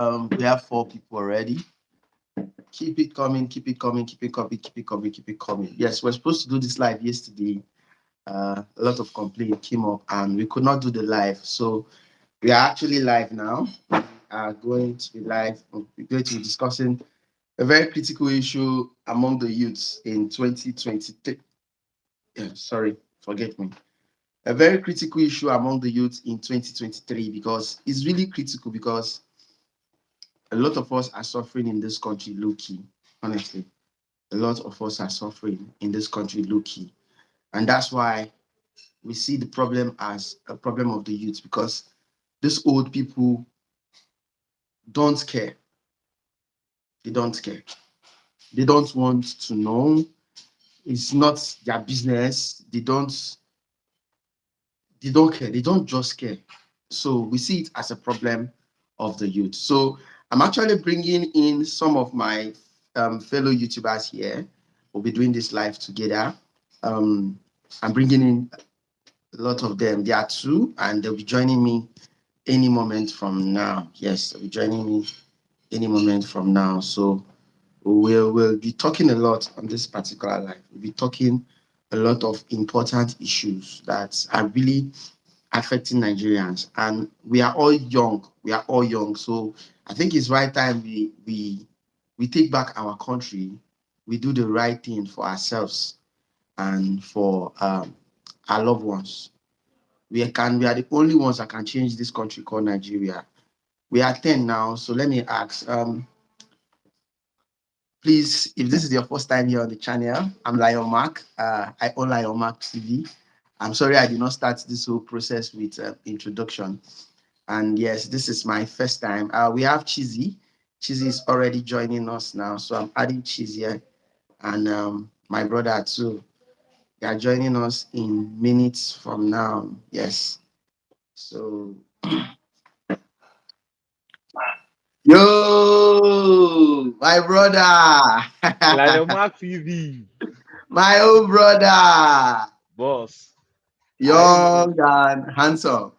We have 4 people already. Keep it coming, keep it coming, keep it coming, keep it coming, keep it coming. Yes, we're supposed to do this live yesterday. A lot of complaint came up and we could not do the live. So we are actually live now. We are going to be live. We're going to be discussing a very critical issue among the youths in 2023. Yeah, sorry, forget me. A very critical issue among the youth in 2023 because it's really critical because a lot of us are suffering in this country low key, honestly. A lot of us are suffering in this country low key. And that's why we see the problem as a problem of the youth because these old people don't care. They don't care. They don't want to know. It's not their business. They don't care. They don't just care. So we see it as a problem of the youth. So I'm actually bringing in some of my fellow YouTubers here. We'll be doing this live together. Um, I'm bringing in a lot of them. There are 2, and they'll be joining me any moment from now. Yes, they'll be joining me any moment from now. So we'll be talking a lot on this particular live. We'll be talking a lot of important issues that are really affecting Nigerians. And we are all young. We are all young. So I think it's right time we take back our country. We do the right thing for ourselves and for our loved ones. We are the only ones that can change this country called Nigeria. We are 10 now. So let me ask, please, if this is your first time here on the channel, I'm Lion Mark. I own Lion Mark TV. I'm sorry I did not start this whole process with introduction. And yes, this is my first time. We have Cheesy. Cheesy is already joining us now. So I'm adding Cheesy here. And my brother too. They are joining us in minutes from now. Yes. So, yo, my brother. Lion Mark TV, My own brother. boss. I know. Young and handsome.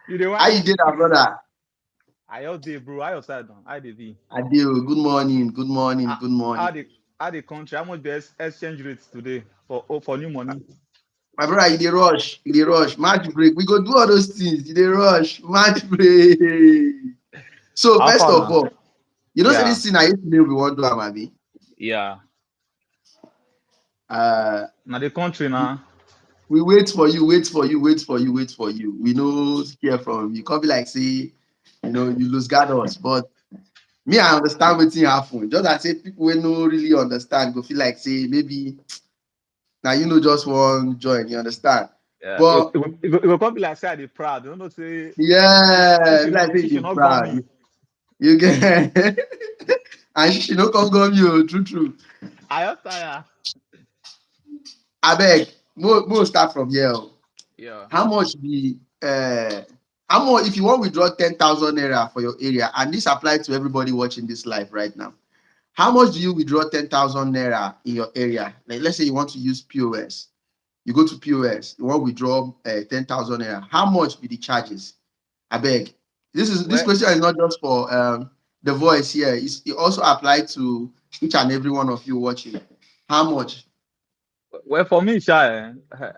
You the How whine you did me. that, brother? I just dey, bro. I your side down. I dey be. Adeo, good morning, good morning, How good how morning. the how the country? How much the exchange rates today for new money? My brother, you dey rush, you dey rush. Match break. We go do all those things. You dey rush. Match break. So How first far of now? all, say Yeah, this thing I used to do we want to do am abi. yeah. Uh, Now the country now. we wait for you, wait for you, wait for you, wait for you. We no hear from you. Come be like say, you lose guard us. But me, I understand wetin happen. Just as say people wey no really understand go feel like say maybe now just one join. You understand? Yeah, But it go come be like say I dey proud. You know say she yeah, she be not like say she you should dey not gum proud. me. You get and she no come gum you. True, true. I just tire. Abeg, mo start from here. Oh. Yeah. How much be how much if you want withdraw 10,000 naira for your area, and this apply to everybody watching this live right now? How much do you withdraw 10,000 naira in your area? Like let's say you want to use POS. You go to POS, you want to withdraw 10,000 naira. How much be the charges? Abeg, this Well, question is not just for the voice here. It also apply to each and every one of you watching. How much? well, for me, Sha,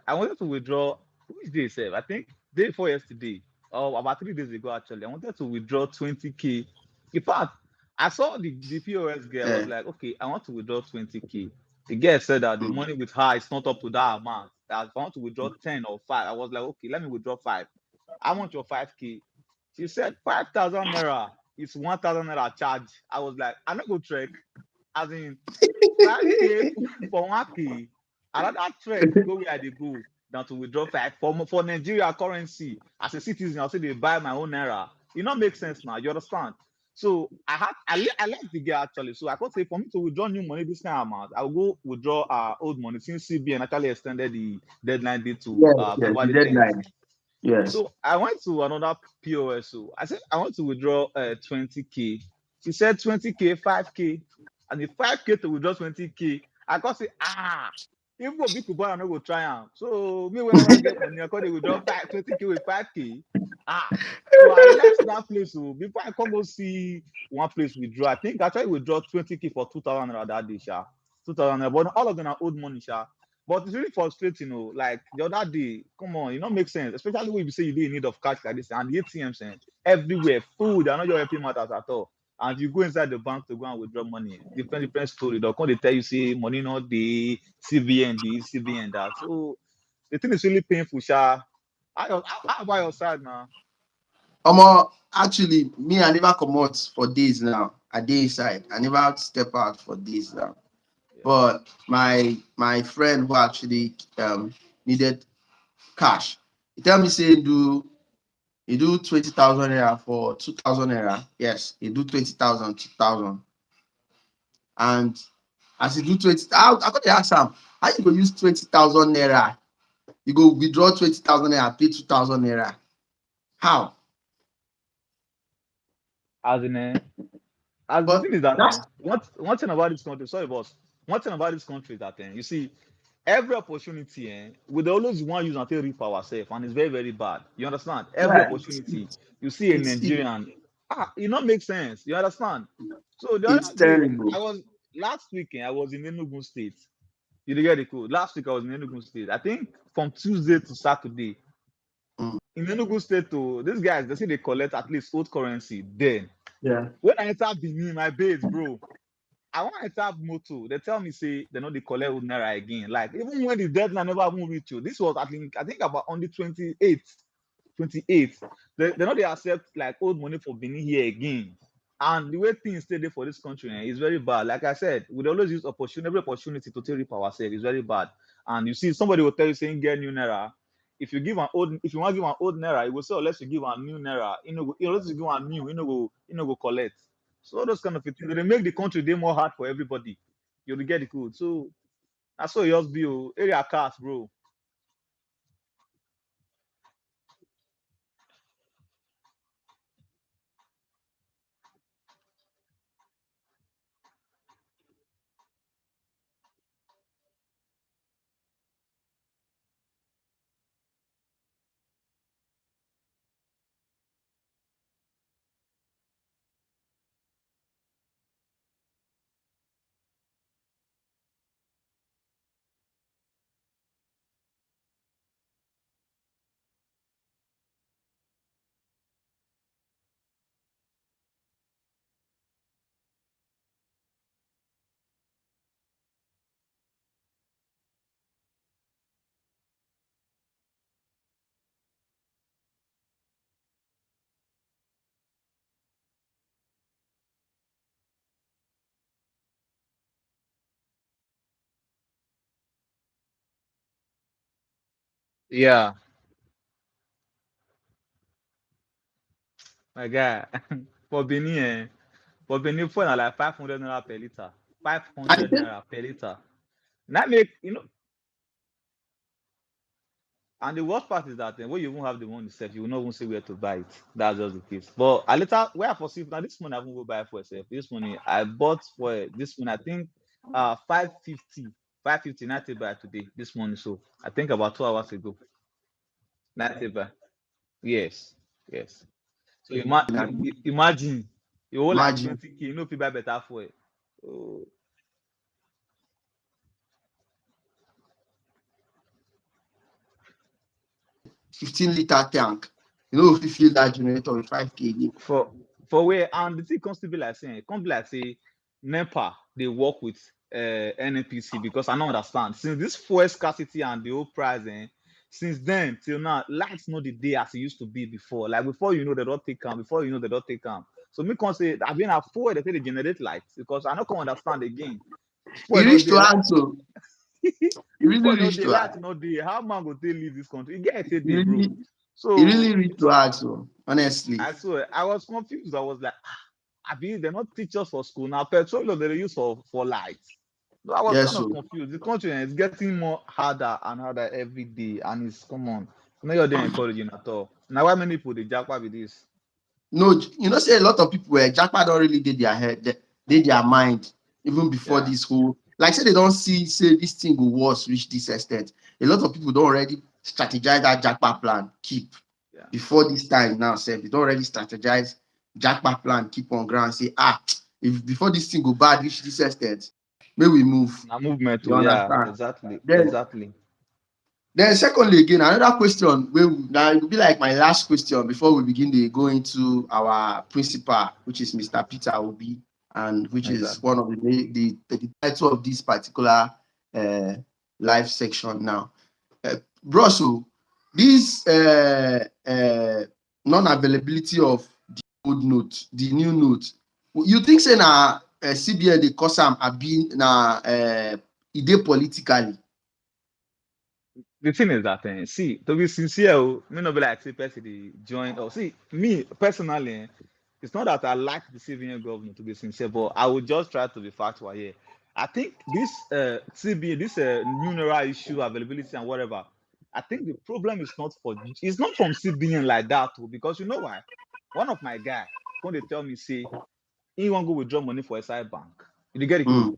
I wanted to withdraw. Which day, sef? I think day before yesterday, or about 3 days ago, actually. I wanted to withdraw 20K. In fact, I saw the POS girl. I was Uh, like, okay, I want to withdraw 20K. The girl said that the mm, money with her is not up to that amount. That if I want to withdraw 10 or 5, I was like, okay, let me withdraw 5. I want your 5K. She said 5,000 naira is 1,000 naira charge. I was like, I'm not go trek. As in, 5K for 1K. I rather trek go where I dey go than to withdraw 5 for Nigeria currency. As a citizen, I'll say they buy my own naira. It not make sense now. You understand? So I like the girl actually. So I could say for me to withdraw new money this kind of amount, I'll go withdraw old money since CBN actually extended the deadline date to yes, yes, the February 10th. deadline. Yes. So I went to another POSO. I said I want to withdraw 20K. She said 20K, 5K, and the 5K to withdraw 20K. I can say even a big buy, I no go try am. So me whenever I get money, I call they withdraw 20K with 5K. Ah, so I left that place. So before I come go see one place withdraw, I think actually withdraw 20K for 2,000 naira that day, sha. 2,000 naira. But all of them are old money, sha. But it's really frustrating, like the other day, come on, it don't make sense, especially when you say you dey in need of cash like this, and the ATMs everywhere, full, they're not your helping matters at all. And you go inside the bank to go and withdraw money, different story. They'll come, they tell you, say, money not the CBN, this, CBN, that. So the thing is really painful, sha. How about your side, man? Actually, me, I never come out for days now. I dey inside. I never step out for days now. Yeah. But my friend who actually needed cash, he tell me say he do 20,000 naira for 2,000 naira. Yes, he do 20,000, 2,000. And as he do 20, I got to ask him, how you go use 20,000 naira? You go withdraw 20,000 naira, pay 2,000 naira. How? As in, as the But thing is that that's one thing about this country, sorry, boss. One thing about this country is that you see, every opportunity, we dey always want use until reap ourselves, and it's very, very bad. You understand? Every yeah, opportunity you see a it's Nigerian, it not make sense. You understand? So the it's other day, I terrible. was last weekend, I was in Enugu State. You dey get the code. Last week I was in Enugu State. I think from Tuesday to Saturday Mm, in Enugu State. To these guys, they say they collect at least old currency. Then yeah. when I enter Benin, my base, bro. I want to enter motor. They tell me say they know they collect old naira again. Like even when the deadline never even reach you. This was I think about on the 28th. 28th. They know they accept like old money for Benin here again. And the way things stay there for this country is very bad. Like I said, we always use every opportunity to take rip ourselves. It's very bad. And you see, somebody will tell you saying get new naira. If you want to give an old naira, it will say unless you give a new naira, unless you give a new, go collect. So all those kind of things, they make the country day more hard for everybody. You'll get the code. So that's what yours be. Area cast, bro. Yeah, my guy. For Benin, for Benin, for like 500 naira per liter. I 500 think naira per liter. That make and the worst part is that when you won't have the money self, you will not even say where to buy it. That's just the case. But I later where I foresee now this money I won't go buy for myself. This money I bought for this money, I think 550, 550 not by today, this morning. So I think about 2 hours ago. Not by. Yes, yes. So imagine you owe like imagine 20K, people buy better for it. Oh, 15-liter tank. You know if you fill that generator with 5K again. for where and the thing comes to be like saying, come be like say NEPA they work with NNPC because I don't understand. Since this fuel scarcity and the whole price, since then till now, lights not the day as it used to be before. Like before you know they don't take come, before you know they don't take come. So me can say I've been a fuel they say they generate lights because I don't can understand again. He Fuel no reached day to light. ask, so he really Fuel no reached day to light ask. no day. How man go they leave this country? You get a He day, bro. really, he really So reached to ask, so honestly. I swear I was confused. I was like, I mean, they're not teachers for school now. Petroleum they use for lights. So I was Yes, kind of so confused. The country is getting more harder and harder every day, and it's come on. No, you're there encouraging at all. Now, why many people they jackpot with this? no, you know, say a lot of people were Jackpot don't really did their head, did their mind even before Yeah, this whole like say they don't see say this thing will worse reach this extent. A lot of people don't already strategize that Jackpot plan. Keep. Yeah. before this time now, sef, they don already strategize jackpot plan, keep on ground, say, if before this thing go bad, reach this extent, may we move. Now movement You too. Yeah. understand? Exactly. Then, Exactly. secondly, again, another question now it will be like my last question before we begin to go into our principal, which is Mr. Peter Obi, and which is Exactly. one of the title of this particular uh, live section now. Bro, so this non-availability of the old note, the new note, you think say na CBN dey cause am abi na e dey politically? The thing is that see, to be sincere, me no be like say person dey join or see me personally. It's not that I like the CBN government, to be sincere, but I would just try to be factual here. I think this CBN, this numeral issue, availability and whatever. I think the problem is not it's not from CBN like that too, because you know why? One of my guy when they tell me say he want go withdraw money for SI bank, you get it good.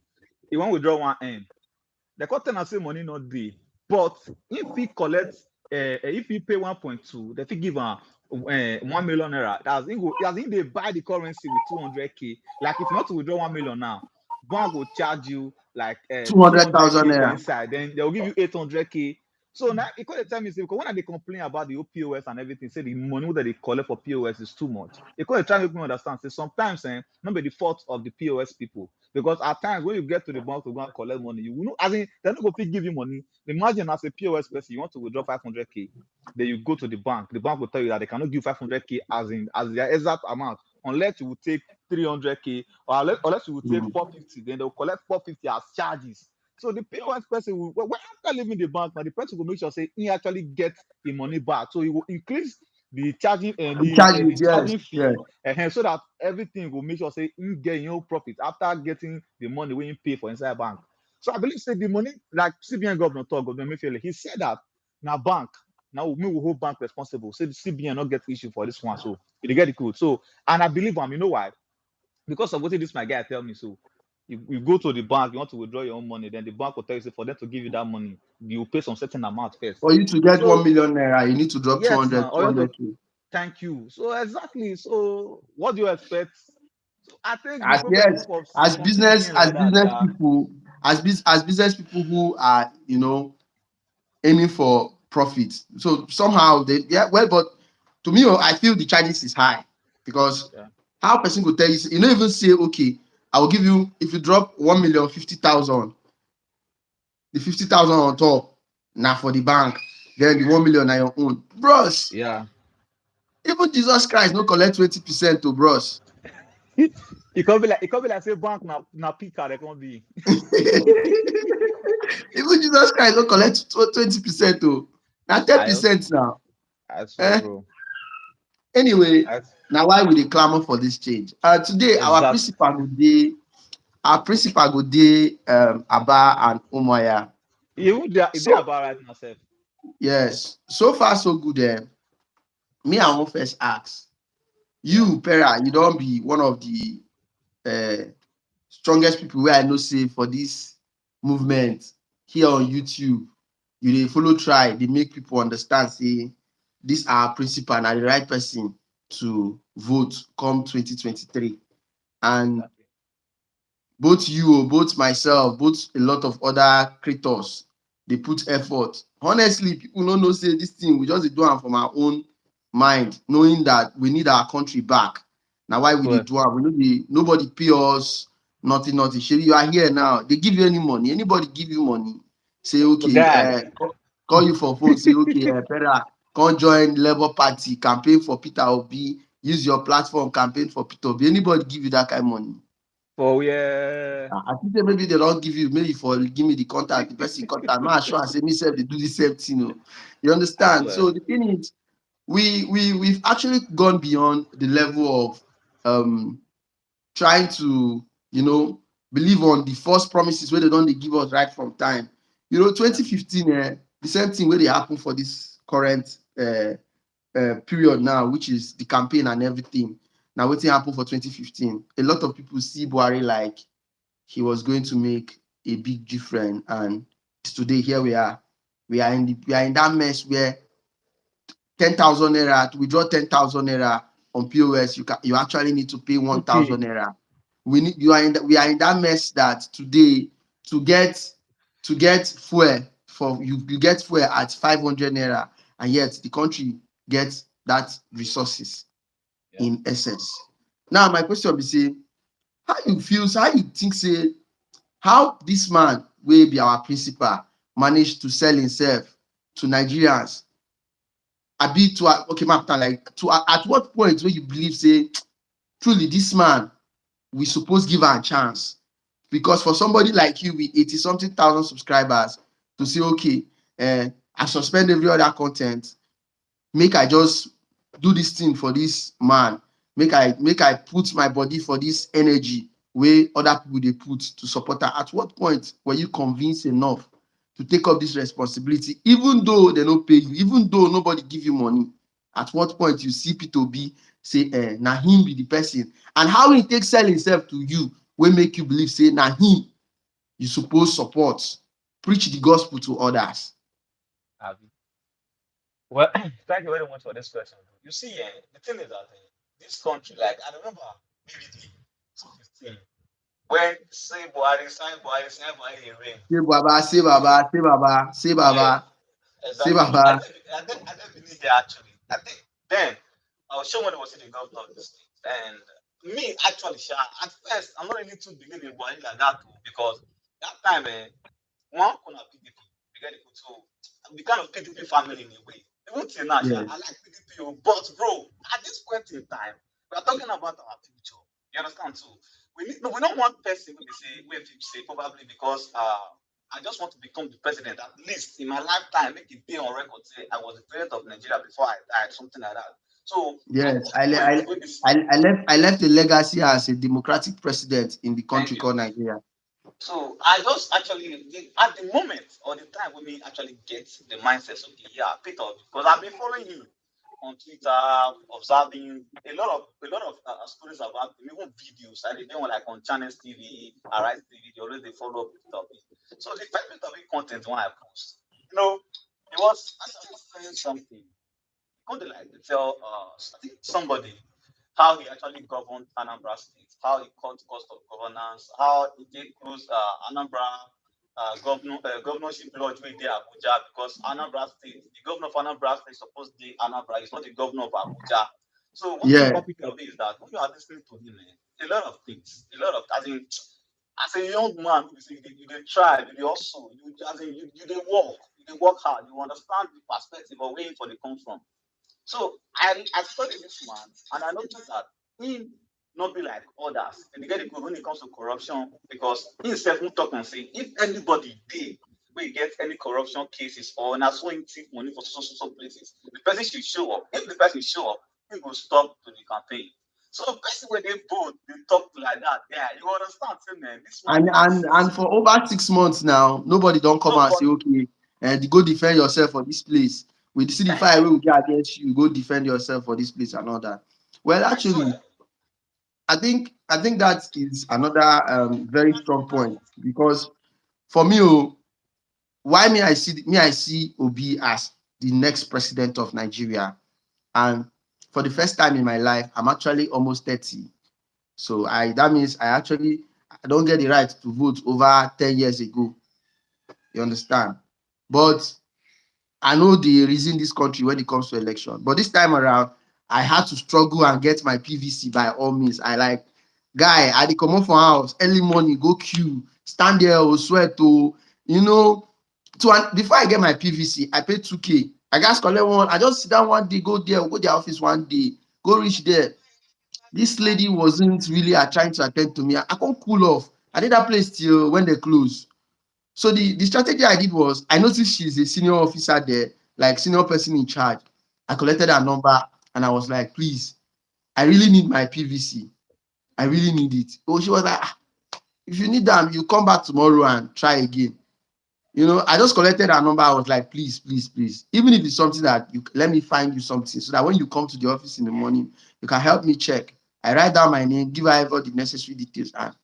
He want withdraw one end. The content I say money not be, but if he collect, if he pay 1.2, they fit give him 1 million naira. As in they buy the currency with 200k. Like if you want to withdraw 1 million now, bank will charge you like 200,000 200k for naira. inside. Then they will give you 800k. So now because the time is because when they complain about the POS and everything, say the money that they collect for POS is too much. Because they try to make me understand. Say sometimes, not be the fault of the POS people. Because at times when you get to the bank to go and collect money, you will know, as in they're not going to give you money. Imagine as a POS person, you want to withdraw 500k, then you go to the bank. The bank will tell you that they cannot give 500k as their exact amount unless you will take 300k or unless you will take 450. Then they'll collect 450 as charges. So the POS person will, when after leaving the bank, now the person will make sure say he actually gets the money back. So he will increase the charging and the Charges, yes, charging yes. fee, so that everything will make sure say you get your profit after getting the money when you pay for inside bank. So I believe say the money like CBN governor talk, Governor Mayfield, he said that now bank now me will hold bank responsible. Say the CBN not get issue for this one, so you get it good. So and I believe him. You know why? Because of what this my guy tell me. So you go to the bank, you want to withdraw your own money, then the bank will tell you say for them to give you that money, you pay some certain amount first. For you to get So 1 million naira, you need to drop yes, now 200, or you want to 200k. thank you. So exactly. So what do you expect? So I think the As problem is yes, not from CBN as like that. business people, as business people who are, aiming for profit. So somehow but to me, I feel the charges is high because Yeah. how person could tell you, you don't even say, okay, I will give you, if you drop 1,050,000, the 50,000 on top, now for the bank, then the 1 million na your own. Bros, Yeah. even Jesus Christ no collect 20% to bros. It can't be like say bank na picker they can't be. Even Jesus Christ no collect 20% to na I also 10% now. I swear, Eh? bro. Anyway, I, now why we dey clamour for this change? Today exactly. our principal go dey Aba and Umuahia. Even they So about right now, self. yes, so far so good. Me I wan first ask Yeah. you, Pera, you don be one of the strongest people wey I know say for this movement here on YouTube. You dey follow try dey make people understand say this our principal na the right person to vote come 2023. And Exactly. both you, both myself, both a lot of other creators, they put effort. Honestly, people no know say this thing we just dey do am from our own mind, knowing that we need our country back. Na why we dey Swear. do am. We no dey, nobody pay us, nothing, nothing. Shey you are here now, they give you any money. Anybody give you money, say okay, Guy. call you for phone, say okay, Pera, come join Labour Party, campaign for Peter Obi, use your platform, campaign for Peter Obi. Anybody give you that kind of money? For yeah. I think say maybe they don't give you, maybe for give me the contact, the person contact. Man, sure, I say me self they do the same thing. You I understand? swear. So the thing is, we've actually gone beyond the level of trying to believe on the false promises where they don't they give us right from time. Yeah. 2015, the same thing where they happen for this current period now, which is the campaign and everything. Now, what happened for 2015? A lot of people see Buhari like he was going to make a big difference. And today here we are. We are in that mess where 10,000 naira, to withdraw 10,000 naira on POS, you actually need to pay 1,000 Okay. naira. We are in that mess that today, to get fuel, for you get fuel at 500 naira, and yet the country gets that resources Yeah. in essence. Now my question be say, how you think say, how this man wey be our principal manage to sell himself to Nigerians? Abi to okay, like to at what point wey you believe say truly this man we suppose give am chance? Because for somebody like you with 80 something thousand subscribers to say okay, I suspend every other content, make I just do this thing for this man, make I put my body for this energy wey other people dey put to support am. At what point were you convinced enough to take up this responsibility, even though they no pay you, even though nobody give you money? At what point you see P2B say na him be the person, and how he take sell himself to you wey make you believe say na him you suppose support, preach the gospel to others? Abi. Well, thank you very much for this question. You see, the thing is that this country, like I remember vividly 2015 when say Buhari in reign. Say baba, say See, baba, say baba, say yeah, baba, say exactly. baba. I didn't believe there actually. I think then I was sure when I was in the governor of the state. And me actually, Sha, at first I'm not really too believing in Buhari like that too, because that time one corner PDP, we get equal to the kind of PDP family in a way. Even till now, Sha, Yes, I like PDP, but bro, at this point in time, we are talking about our future. You understand too? We don't want person when they say we say probably because I just want to become the president at least in my lifetime, make it be on record say I was the president of Nigeria before I died, something like that. So at yes. what point will be I left a legacy as a democratic president in the country thank you. called Nigeria. So I just actually at the moment or the time when me actually get the mindset, okay, yeah, Peter, because I've been following him on Twitter, observing a lot of stories about him, even videos. I did one like on Channels TV, Arise TV, they always they follow Peter. So the first Peter content when I post, it was actually saying something. How they like to tell I think somebody how he actually governed Anambra State, how he cut cost of governance, how he did close Anambra governorship lodge with Abuja because Anambra State, the governor of Anambra State is supposed to be Anambra, he's not the governor of Abuja. So one thing Yeah, about Peter Obi is that when you are listening to him, a lot of things, a lot of as a young man, you dey try, you dey hustle, you dey work hard, you understand the perspective of where for the come from. So I studied this man and I noticed that he not be like others. And they get it good when it comes to corruption because he himself will talk and say if anybody did we get any corruption cases or na so him take money for so places, the person should show up. If the person show up, he will stop to the campaign. So the person when they vote, they talk like that. Yeah, you understand, say, man, this man and for over 6 months now, nobody don't come and say nobody okay, and go defend yourself for this place. We see the thank fire you. wey we get against you, go defend yourself for this place and all that. Well, I actually, swear. I think that is another very strong point, because for me, why I see Obi as the next president of Nigeria, and for the first time in my life, I'm actually almost 30. So that means I don't get the right to vote over 10 years ago. You understand? But I know the reason this country when it comes to election. But this time around, I had to struggle and get my PVC by all means. Guy, I dey comot for house early morning, go queue, stand there, sweat, you know. Before I get my PVC, I pay 2K. I gats collect one. I just sit down one day, go there, go their office one day, go reach there. This lady wasn't really trying to attend to me. I can't cool off. I did that place till when they close. So the strategy I did was, I noticed she's a senior officer there, like senior person in charge. I collected her number and I was like, please, I really need my PVC. I really need it. Oh, she was like, if you need them, you come back tomorrow and try again. I just collected her number. I was like, please, please, please. Even if it's something that you let me find you something so that when you come to the office in the morning, you can help me check. I write down my name, give her all the necessary details, and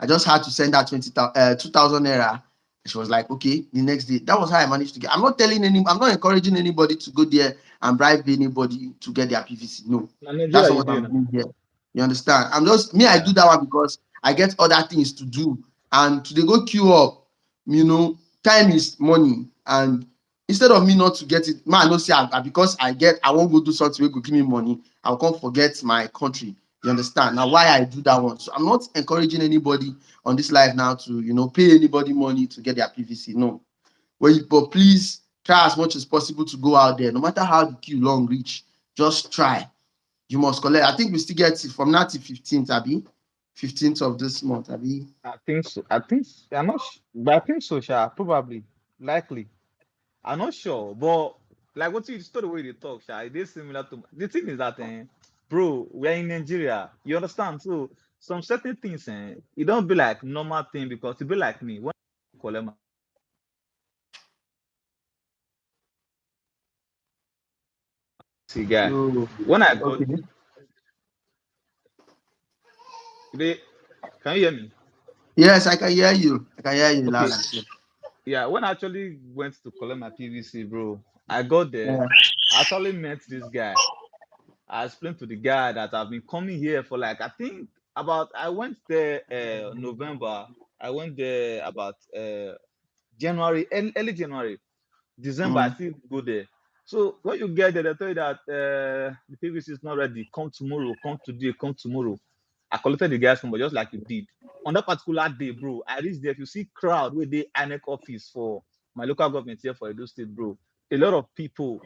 I just had to send her 2,000 naira She was like, okay, the next day. That was how I managed to get. I'm not encouraging anybody to go there and bribe anybody to get their PVC. No, Na that's Nigeria not you what dey I'm now. doing here. You understand? I'm just me, I Yeah. do that one because I get other things to do. And to they go queue up, time is money. And instead of me not to get it, man, no say because I won't go do something wey go give me money, I'll come forget my country. You understand? Now why I do that one. So I'm not encouraging anybody on this life now to pay anybody money to get their PVC. No. But please try as much as possible to go out there. No matter how the queue long reach, just try. You must collect. I think we still get it from now to 15th, Abby. 15th of this month, Abby. I think so. I'm not, but I think so, Sha. Probably, likely. I'm not sure, but like what you the way they talk, Sha, it is similar to the thing is that, bro, we're in Nigeria. You understand? So some certain things, it don't be like normal thing because it be like me when I collect my see guy. Oh, When I got okay. they, can you hear me? Yes, I can hear you. I can hear you loud Okay, and clear. yeah. When I actually went to collect my PVC, bro, I got there. Yeah. I actually met this guy. I explained to the guy that I've been coming here for like I think about I went there November. I went there about January, early January. December, I Mm. still go there. So when you get there, they tell you that the PVC is not ready. Come tomorrow, come today, come tomorrow. I collected the guy's number just like you did. On that particular day, bro, I reached there. If you see crowd where they INEC office for my local government here for Edo State, bro, a lot of people.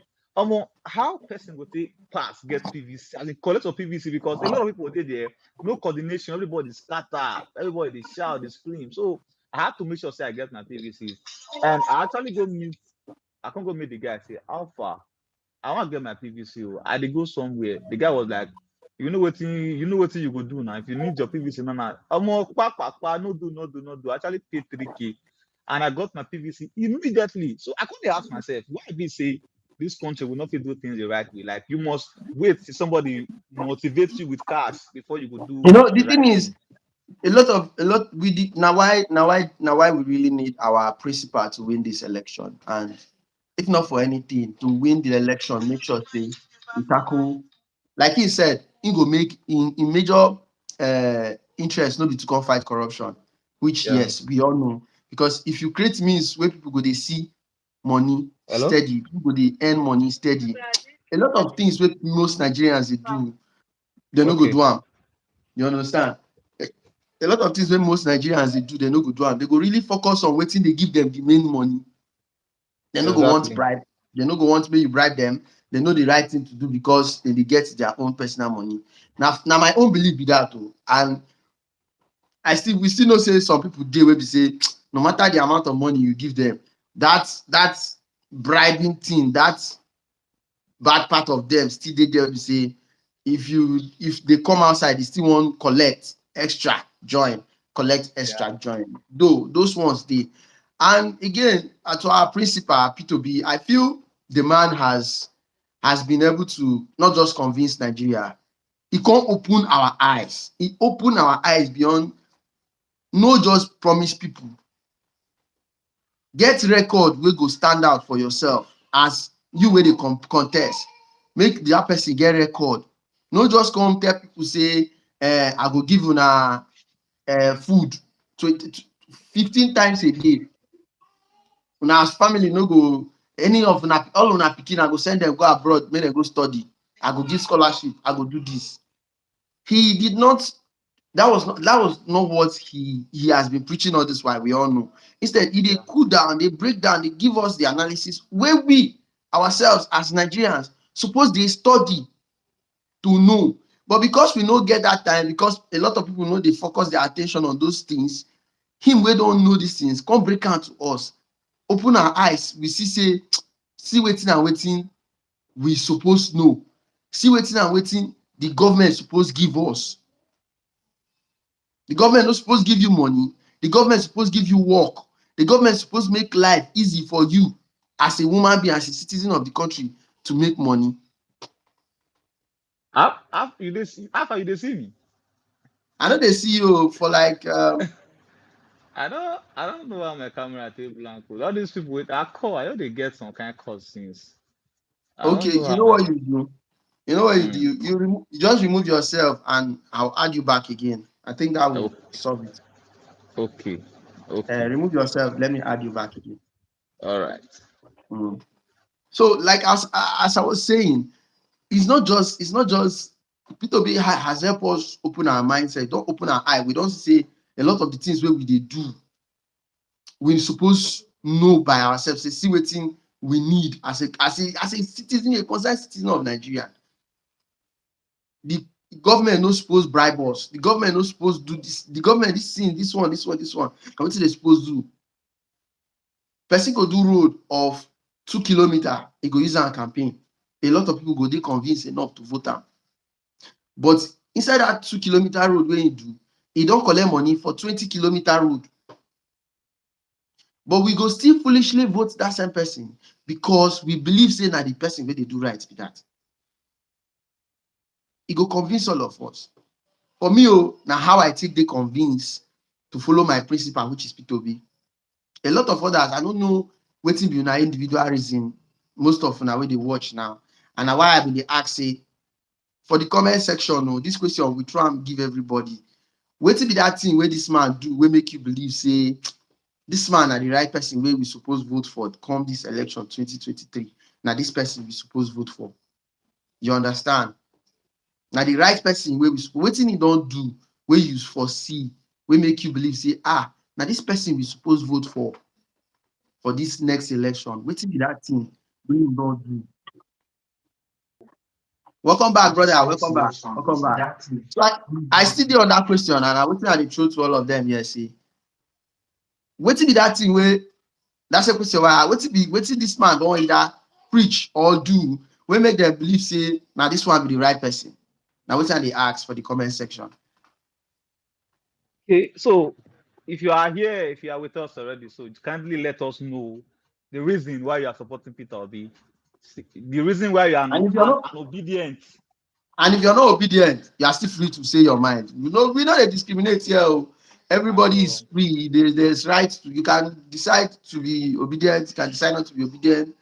How person will take pass get PVC? I mean, collect your PVC because a lot of people were there, no coordination, everybody scatter, everybody they shout, they scream. So I had to make sure say I get my PVC. And I actually go meet I can't go meet the guy. Say, how far? I want to get my PVC. I did go somewhere. The guy was like, you know what you go do now. If you need your PVC, now, no do, no do, no do. I actually paid 3K and I got my PVC immediately. So I couldn't ask myself, why be say this country will not fit do things the right way? Like you must wait till somebody motivates you with cash before you could do The the thing right is, thing. a lot we did now why we really need our principal to win this election. And if not for anything, to win the election, make sure say we tackle, like he said, he go make in major interest no be to come fight corruption, which Yeah. yes, we all know. Because if you create means where people go they see money Hello? steady, people go they earn money steady. A lot of things where most Nigerians they do, they no go Okay. do am. You understand? A lot of things wey most Nigerians dey do, they no go do am. They go really focus on wetin dey give them the main money. They no go want Exactly. bribe. They no go want make you bribe them. They know the right thing to do because they dey get their own personal money. Na my own belief be that o. And we still know say some people dey wey be say no matter the amount of money you give them, that bribing thing, that bad part of them still dey there. Be say if they come outside, they still wan collect extra join, collect Yeah. extra join. Though those ones dey. And again, to our principal P2B, I feel the man has been able to not just convince Nigeria, he come open our eyes. He open our eyes beyond, no just promise people. Get record wey go stand out for yourself as you wey dey contest. Make that person get record. No just come tell people say I go give una food 15 times a day. Una as family no go, any of una, all una pikin, I go send them go abroad make dem go study. I go give scholarship, I go do this. He did not, that was not what he has been preaching all this while, we all know. Instead, he dey Yeah. cool down, they break down, they give us the analysis where we ourselves as Nigerians suppose dey study to know. But because we no get that time, because a lot of people no dey focus their attention on those things, him wey don know these things come break am to us, open our eyes. We see say see wetin and wetin we suppose know, see wetin and wetin the government suppose give us. The government no suppose give you money. The government suppose give you work. The government suppose make life easy for you as a woman being, as a citizen of the country, to make money. How far you dey see me? I no dey see you for like I don't know how my camera take blank. All these people with that call, I know they get some kind of call since. I don't Okay, know you how know my what you do? You know what you do? mm, You just remove yourself and I'll add you back again. I think that will o- solve it. okay. Okay. Remove yourself. Let me add you back again. All right. Mm. So, like as I was saying, it's not just P2B has helped us open our mindset. Don't open our eye. We don't say a lot of the things where we they do. We suppose know by ourselves. Say, see what thing we need as a citizen, a concerned citizen of Nigeria. The government no suppose bribe us. The government no suppose do this. The government this thing, this one. And wetin they suppose do? Person go do road of 2 kilometers, he go use am campaign. A lot of people go dey convinced enough to vote am. But inside that 2 kilometer road wey he do, he don collect money for 20 kilometer road. But we go still foolishly vote that same person because we believe say na the person wey dey do right be that. E go convince all of us. For me, na how I take dey convince to follow my principal, which is P2B. A lot of others, I don't know wetin be una individual reason. Most of una wey dey watch now, and na why I bin dey ask say for the comment section, this question we try and give everybody. Wetin be that thing wey this man do wey make you believe say this man na the right person wey we suppose vote for come this election 2023? Na this person we suppose vote for. You understand? Na the right person wey we suppose. Wetin he don do wey you foresee wey make you believe say na this person we suppose vote for this next election? Wetin be that thing wey you don do? Welcome back, brother. Welcome back. Welcome back. So I still dey on that question, and I wetin I dey throw to all of them here say, wetin be that thing wey that's a question why wetin this man don either preach or do wey make them believe say na this one be the right person? Na wetin I dey ask for the comment section. Okay. So if you are here, if you are with us already, so kindly let us know the reason why you are supporting Peter Obi, the reason why you are And if you're not an obedient. And if you're not obedient, you are still free to say your mind. We don't dey discriminate here. Everybody is free. There's right to, you can decide to be obedient, you can decide not to be obedient.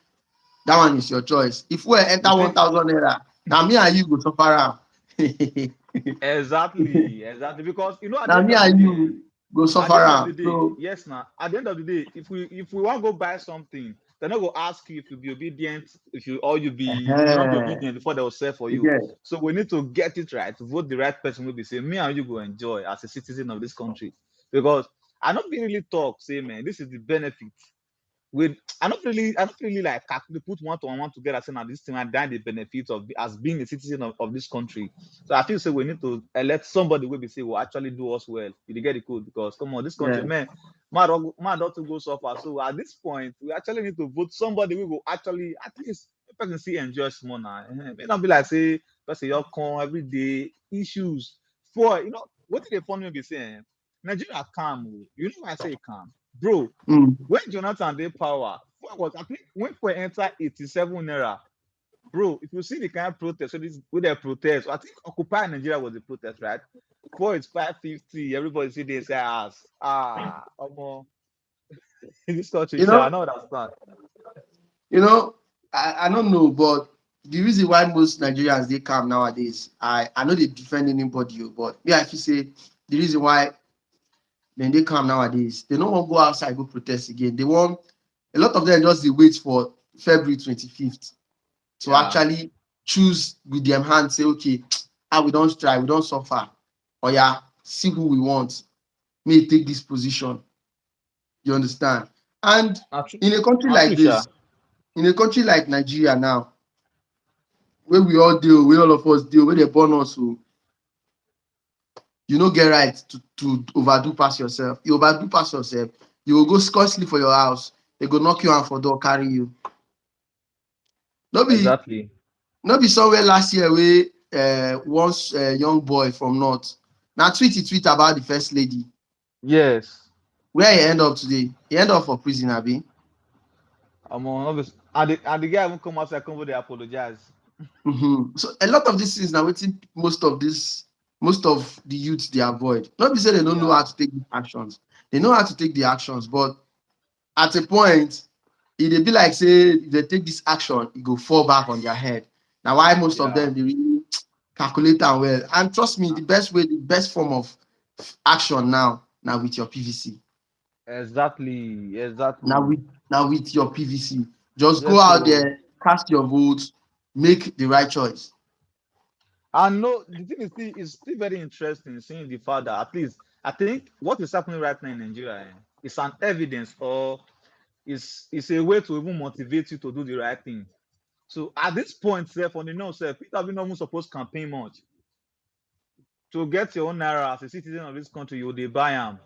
That one is your choice. If we enter The thing 1,000 naira, now me and you go suffer am. exactly because at the Now end me of the and day, you go at the suffer end of the am. day, So yes, now at the end of the day, if we want to go buy something, they're not going to ask you if you be obedient, if you not be obedient before they will sell for you. again, So we need to get it right, vote the right person. Will be say me and you go enjoy as a citizen of this country, because I not be really talk say, man, this is the benefit. With I don't really like calculate, put one to one together, saying now this thing and then the benefits of as being a citizen of this country. So I feel say we need to elect somebody will be say will actually do us well. You get the code, because come on, this country, yeah. man, man not to go so far. So at this point, we actually need to vote somebody who will actually at least the person see enjoy small now. May not be like say person you come every day issues for what did they phone me be saying? Nigeria calm. You know why I say calm, bro? Mm. When Jonathan dey power, I think when we enter 87 naira, bro. If you see the kind of protest, so this with the protest, I think Occupy Nigeria was the protest, right? For it's 550, everybody see they say ass. In this country, You I know, know understand. you know, I don't know, but the reason why most Nigerians they calm nowadays, I know they defend anybody, but me I feel say the reason why then they come nowadays. They don't want to go outside, go protest again. They want a lot of them just they wait for February 25th to Yeah, actually choose with their hand, say, okay, we don't try, we don't suffer. Or yeah, see who we want. May take this position. You understand? And not true. in a country Not like true, sha. this, in a country like Nigeria now, where we all deal, where all of us deal, where they born us, so you no get right to overdo pass yourself. You overdo pass yourself, you will go scarcely for your house. They go knock you out for door, carry you. No be Exactly. no be somewhere last year where once young boy from north now tweet about the first lady. Yes. Where he end up today? He end up for prison, abi. Obviously, and the guy even come outside, come over, they apologize. So a lot of these things now waiting most of the youth they avoid. Not be say they don't know how Yeah. to take these actions. They know how to take the actions, but at a point, it dey be like say if they take this action, it go fall back on their head. Now, why most of Yeah, them they really calculate am well. And trust me, uh, the best way, the best form of action now with your PVC. exactly, Now exactly. with now with your PVC. Just go Yes, out so there, cast your votes, make the right choice. I know the thing is still very interesting seeing the fact that at least I think what is happening right now in Nigeria is an evidence or is a way to even motivate you to do the right thing. So at this point, self on the no self, people have been almost supposed to campaign much to get your own naira as a citizen of this country. You they buy them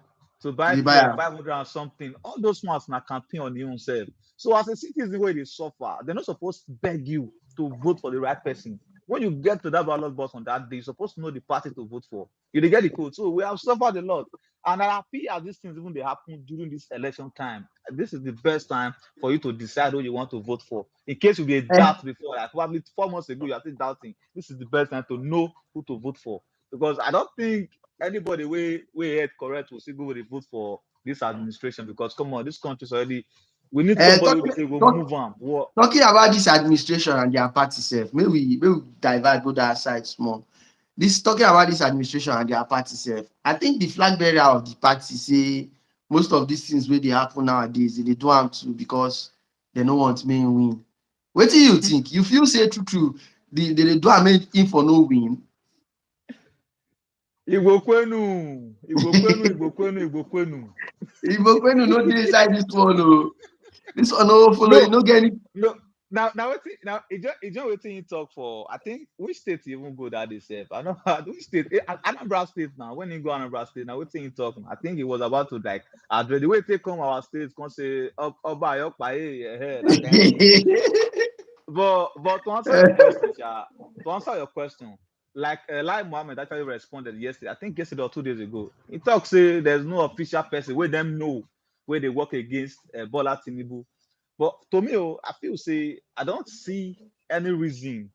to buy You buy fuel am. 500 and something. All those ones na campaign on your own self. So as a citizen where they suffer, they're not supposed to beg you to vote for the right person. When you get to that ballot box on that day, you're supposed to know the party to vote for. You dey get the code. So we have suffered a lot. And I happy as these things even they happen during this election time. This is the best time for you to decide who you want to vote for. In case you be a Eh, doubt before, like probably 4 months ago, you are still doubting. This is the best time to know who to vote for. Because I don't think anybody way head correct will still go with a vote for this administration. Because come on, this country is already we need somebody who talking will say we'll talk, move on. What talking about this administration and their party self, may we divert go that side small. This talking about this administration and their party self. I think the flag bearer of the party say most of these things where they happen nowadays, they do am too because they no want main win. What do you think? You feel say true, they do am make him for no win? Igbo kwenu, Igbo kwenu, Igbo kwenu, Igbo kwenu. Igbokwe no dey inside this one o. This one no follow, you No, no get any. no. Now now it just waiting you talk for. I think which state you even go that day self. I know which state. Anambra State now. When you go Anambra State now, waiting you talk. I think he was about to like address the way they come our state. Come say Oba Yopa that kind of thing. But to answer your question, Sha, to answer your question, like Lai Mohammed actually responded yesterday. I think yesterday or 2 days ago. He talks say there's no official person where them know where they work against Bola Tinubu. But to me, oh, I feel say I don't see any reason.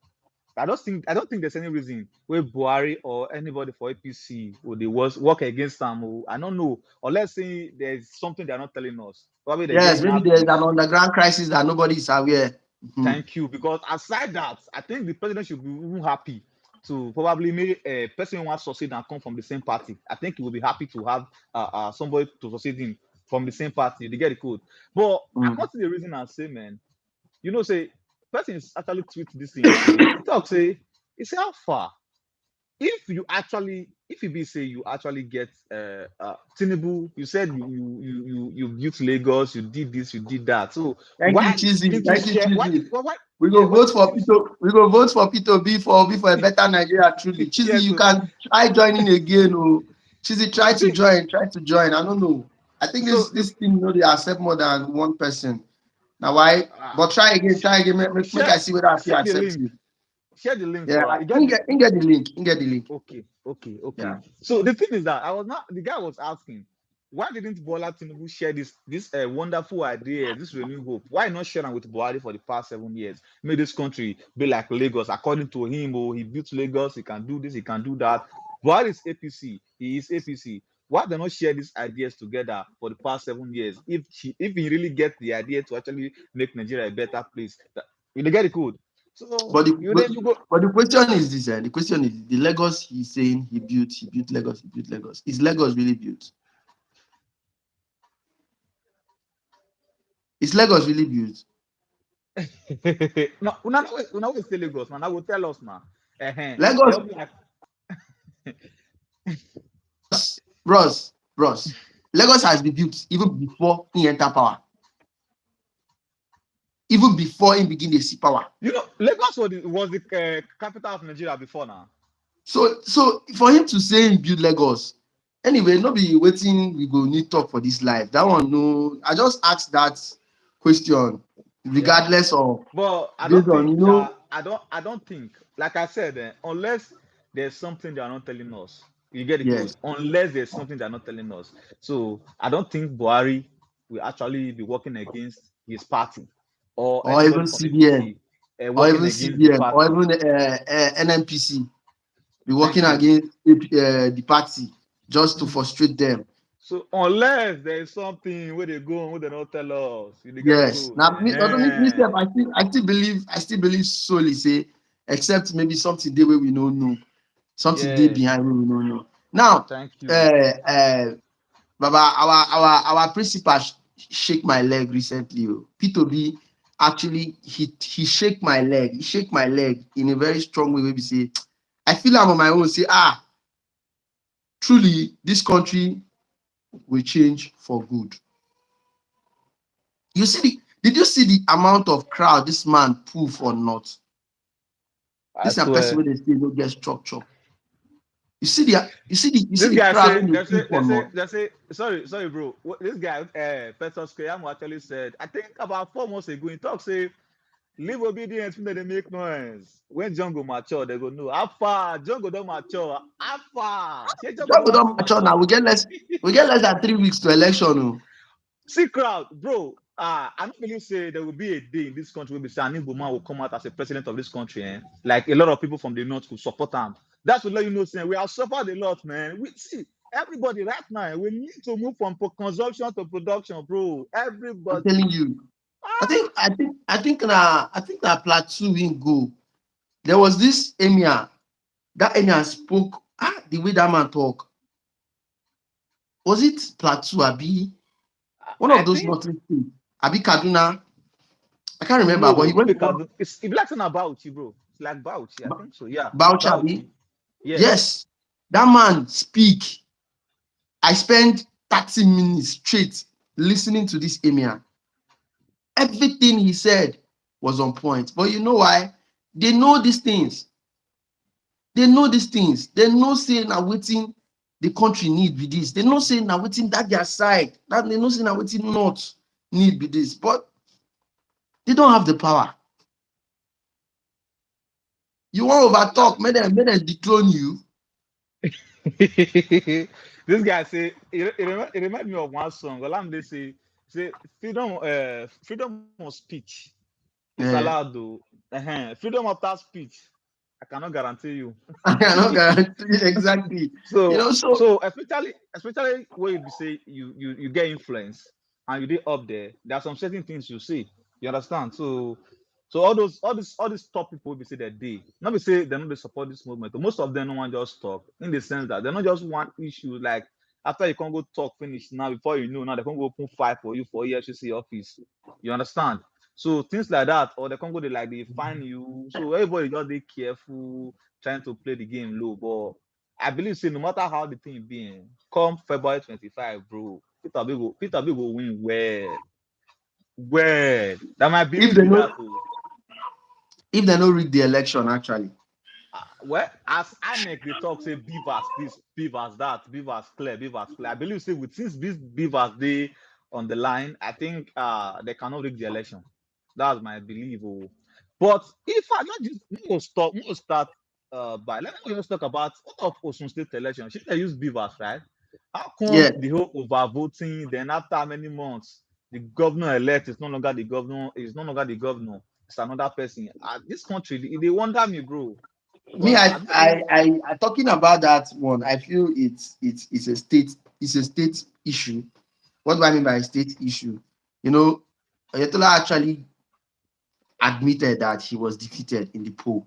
I don't think there's any reason where Buhari or anybody for APC would they work against them. Oh. I don't know. Or let's say there's something they're not telling us. Probably they get Yes, maybe there's an mouthpiece. underground crisis that nobody is aware. Mhm. Thank you. Because aside that, I think the president should be even happy to probably make a person who wants to succeed and come from the same party. I think he will be happy to have somebody to succeed him from the same party. They get the code. But I Mm. can't see the reason I say, man. Say person is actually tweet this thing yesterday. He talk say, he say how far if you be say you actually get Tinubu, you said you built Lagos, you did this, you did that. So Thank you, why Chizzy. didn't you Thank you, share? Why did Chizzy. why We yeah? go Why vote didn't for you? Pito. We go vote for Pito B for a better Nigeria. Truly, Chizzy, Yes, you so can try joining again. Oh, Chizzy, try to see, join. Try to join. I don't know. I think so this thing, they accept more than one person. Now why? uh, But try again. sh- Try again. Make share I see whether I feel share the accept link. you. Share the link Yeah, for her. You get the get the link. Get the link. okay, okay, okay. Yeah. So the thing is that I was not the guy was asking, why didn't Bola Tinubu share this wonderful idea, this renewed hope? Why not share them with Buhari for the past 7 years? Made this country be like Lagos. According to him, oh, he built Lagos, he can do this, he can do that. Buhari is APC, he is APC. Why they not share these ideas together for the past 7 years? If he really get the idea to actually make Nigeria a better place, you dey get the code. So But the you but, then you go but the question is this: the question is the Lagos he's saying he built Lagos, he built Lagos. Is Lagos really built? Is Lagos really built? no, una always say Lagos, man. I will tell us now. Lagos, They'll be like, bros. Lagos has been built even before he enter power. Even before he begin to see power. Lagos was the capital of Nigeria before now. So for him to say he built Lagos, anyway, no be waiting. We go need talk for this life. That one, no. I just asked that question, Yeah, regardless of but I based don't on think, Sha, I don't think, like I said, unless there's something they are not telling us, you get the code. yes, Unless there's something they're not telling us, so I don't think Buhari will actually be working against his party or or anybody even from CBN, APC working against the or party. even NNPC be Thank working you. against the party just to Mm. frustrate them. So unless there is something where they go where they don't tell us, you get Yes. so Now, although me sef, I still believe solely say, except maybe something there where we don't know, something there yes. behind where we don't know. Now, Thank you. Baba, our principal shake my leg recently. P2B actually he shake my leg. He shake my leg in a very strong way. Where we say, I feel I'm on my own. Say, truly, this country will change for good. You see, did you see the amount of crowd this man pull for not? I This is a person swear. where they say no get chop. You see This the guy crowd say, when they pull for not. sorry, bro. This guy, Petrus Keyamo actually said, I think about 4 months ago, he talked, say, leave obedience when they make noise. When John go mature, they go, no, how far? John go don't mature. How far? Say John go Just don't don't full mature now. mature. We get less than 3 weeks to election. Oh. See crowd, bro. I don't believe say there will be a day in this country where we say an Igbo man will come out as a president of this country. Like a lot of people from the north will support him. That's to let you know, saying we have suffered a lot, man. We see everybody right now. We need to move from consumption to production, bro. I'm telling Everybody. you. Ah, I think na plateau win go. There was this emir. That emir spoke. The way that man talk. Was it Plateau? Abi one I of those think northern states. Abi Kaduna. I can't remember, but he no. went to one Because it's like something about you, bro. It's like Bauchi. I think so. Yeah, Bauchi. Abi. Bauchi. Yes. Yes, that man speak. I spent 30 minutes straight listening to this emir. Everything he said was on point. But you know why? They know these things. They know these things. They know saying na wetin the country need be this. They know saying na wetin that their side. That they know saying na wetin north need be this. But they don't have the power. You want over talk, make them dethrone you. This guy say it remind me of one song. Olamide say freedom of speech is Yeah. allowed though. Freedom after speech, I cannot guarantee you. I cannot guarantee exactly. You So know, so so especially when you say you get influence and you did up there, there are some certain things you say. You understand? So all these top people will be say that they not be say they not they support this movement. Most of them no one just talk in the sense that they not just one issue like after you can't go talk finish now before you know now they can't go open file for you for EFCC office. You understand? So things like that, or they can't go they find you. So everybody just be careful trying to play the game low. But I believe say no matter how the thing be, come February 25, bro, Peter B will win well. Well, that my if belief they be know that too. if they don't rig the election actually. Well, as INEC they talk say beavers this, beavers that, beavers clear, beavers clear. I believe say with since these beavers they on the line, I think they cannot rig the election. That's my belief. Oh. But if I not just we'll start by let me just talk about what of Osun State election. Should they use beavers, right? How Yeah. come the whole over voting, then after many months, the governor elect is no longer the governor, is no longer the governor, it's another person. This country, they wonder me, bro. Me, Because I don't really I talking about that one. I feel it's a state issue. What do I mean by a state issue? You know, Oyetola actually admitted that he was defeated in the poll.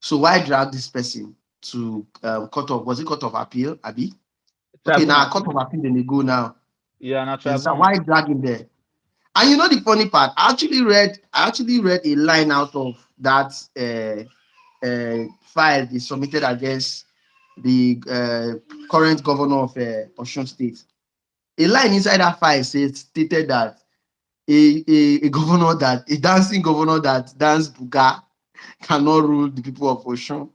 So why drag this person to court of, was it court of appeal, Abi? Okay, now tribunal. court of appeal, then they go now. Yeah, not You understand? tribunal. Why drag him there? And you know the funny part, I actually read a line out of that file they submitted against the current governor of Osun State. A line inside that file stated that a governor that a dancing governor that dance buga cannot rule the people of Osun.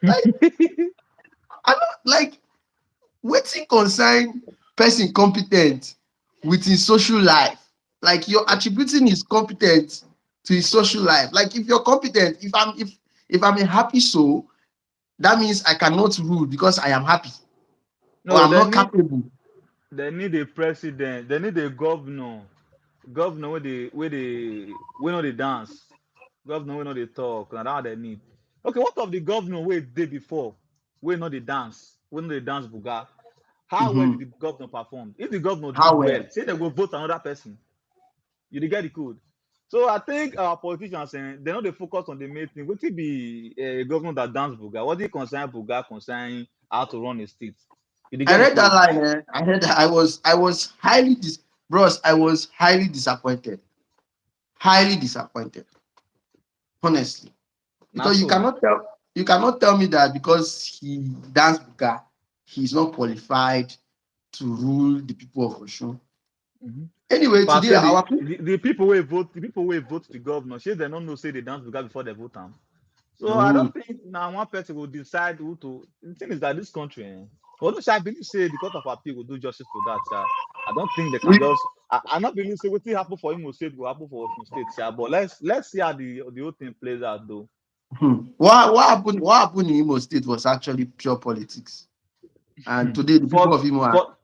Like, I don't like wetin concern person competent with his social life. Like you're attributing his competence to his social life. Like if you're competent, if I'm a happy soul, that means I cannot rule because I am happy or No, I'm not capable. they need a president, they need a governor. Governor where they know they dance. Governor where know they talk. And that they need. Okay, what of the governor where day before? Where not the dance? When the dance buga? How well did Mm-hmm. the governor perform? If the governor How did well, well? say they go vote another person. You dey get the code. So I think our politicians they know they focus on the main thing. What it be a governor that dance buga? What it concern buga concern how to run a state? You dey I get the read that code. line. I heard that I was bros. I was highly disappointed. Highly disappointed. Honestly, Not because so. you cannot tell me that because he dance buga, he's not qualified to rule the people of Osun. Mhm. Anyway, But I today say our the people will vote, the people will vote the governor. Shey they don't know say they dance buga before they vote am. So I mm, don't think now one person will decide who to. The thing is that this country, although I believe say the court of appeal will do justice to that. I don't think they can we just. I not believe say what happen for Imo State will happen for Osun State. But let's see how the whole thing plays out though. what happened in Imo State was actually pure politics. And today the people For of Imo are for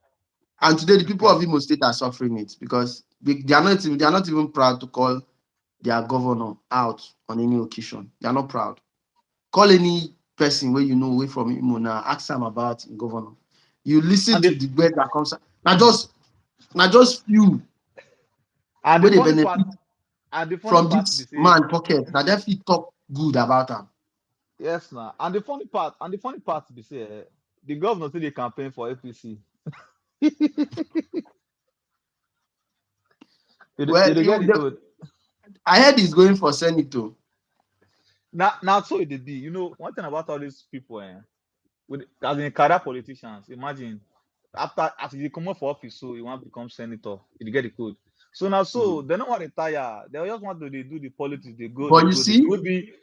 and today the people okay. of Imo State are suffering it because they are not even proud to call their governor out on any occasion. They are not proud. Call any person where you know away from Imo now, ask them about in governor. You listen And to the the word that comes now just few and the where they funny part benefit and the funny from part be this say man pocket. Now they fit talk good about him. yes now. And the funny part be say the governor say they campaign for APC. You Well, dey get the code. I heard he's going for Senate too. Now so it dey be. You know, one thing about all these people, with as in career politicians, imagine after you come up for office, so you want to become senator, you get the code. So now so Mhm. they don't want to retire. They just want to they do the politics, But you they go. see, Maybe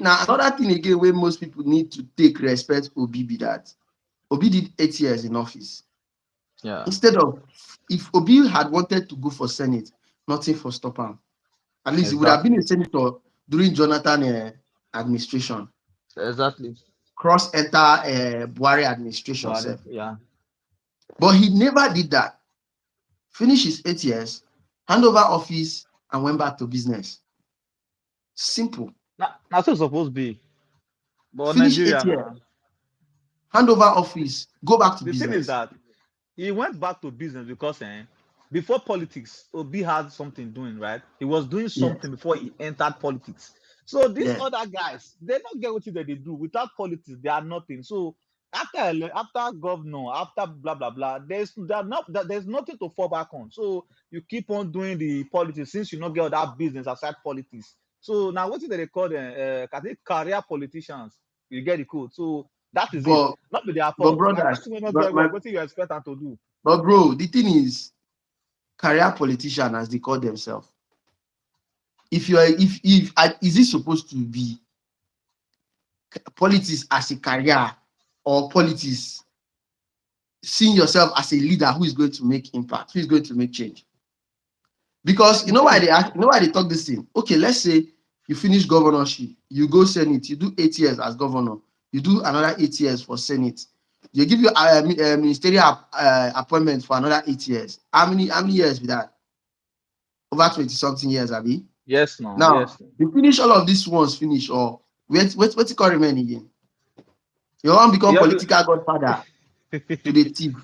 now another thing again where most people need to take respect Obi be that Obi did 8 years in office. yeah, Instead of if Obi had wanted to go for Senate, nothing for stop him. At least he would have been exactly. a senator during Jonathan administration. Exactly. Cross enter Buhari administration But sef. yeah. But he never did that. Finish his 8 years, hand over office, and went back to business. Simple. Now so it's supposed to be. But Finish eight Nigeria years, now. hand over office, go back to The thing is business. that he went back to business because before politics, Obi had something doing, right? He was doing Yes, something before he entered politics. So these yes. other guys, they don't get what they do. Without politics, they are nothing. So after governor, after blah blah blah, there's nothing to fall back on. So you keep on doing the politics since you not get that business aside politics. So now what is they call them? I think career politicians. You get the code. So that is it. But Not be their but fault. Now, brothers, person will not but get my work. What do you expect them to do? but bro, the thing is, career politician as they call themselves. If you are if is it supposed to be politics as a career or politics seeing yourself as a leader who is going to make impact, who is going to make change? Because you The know thing why is, they ask, you know why they talk this thing. Okay, let's say you finish governorship, you go Senate, you do 8 years as governor, you do another 8 years for Senate. They give you a ministerial appointment for another 8 years. How many years with that? Over 20 something years, Abi. yes, no, Now, yes. No. you finish all of these ones, finish, or what you call remain again? You want become Yeah, political godfather to the thief.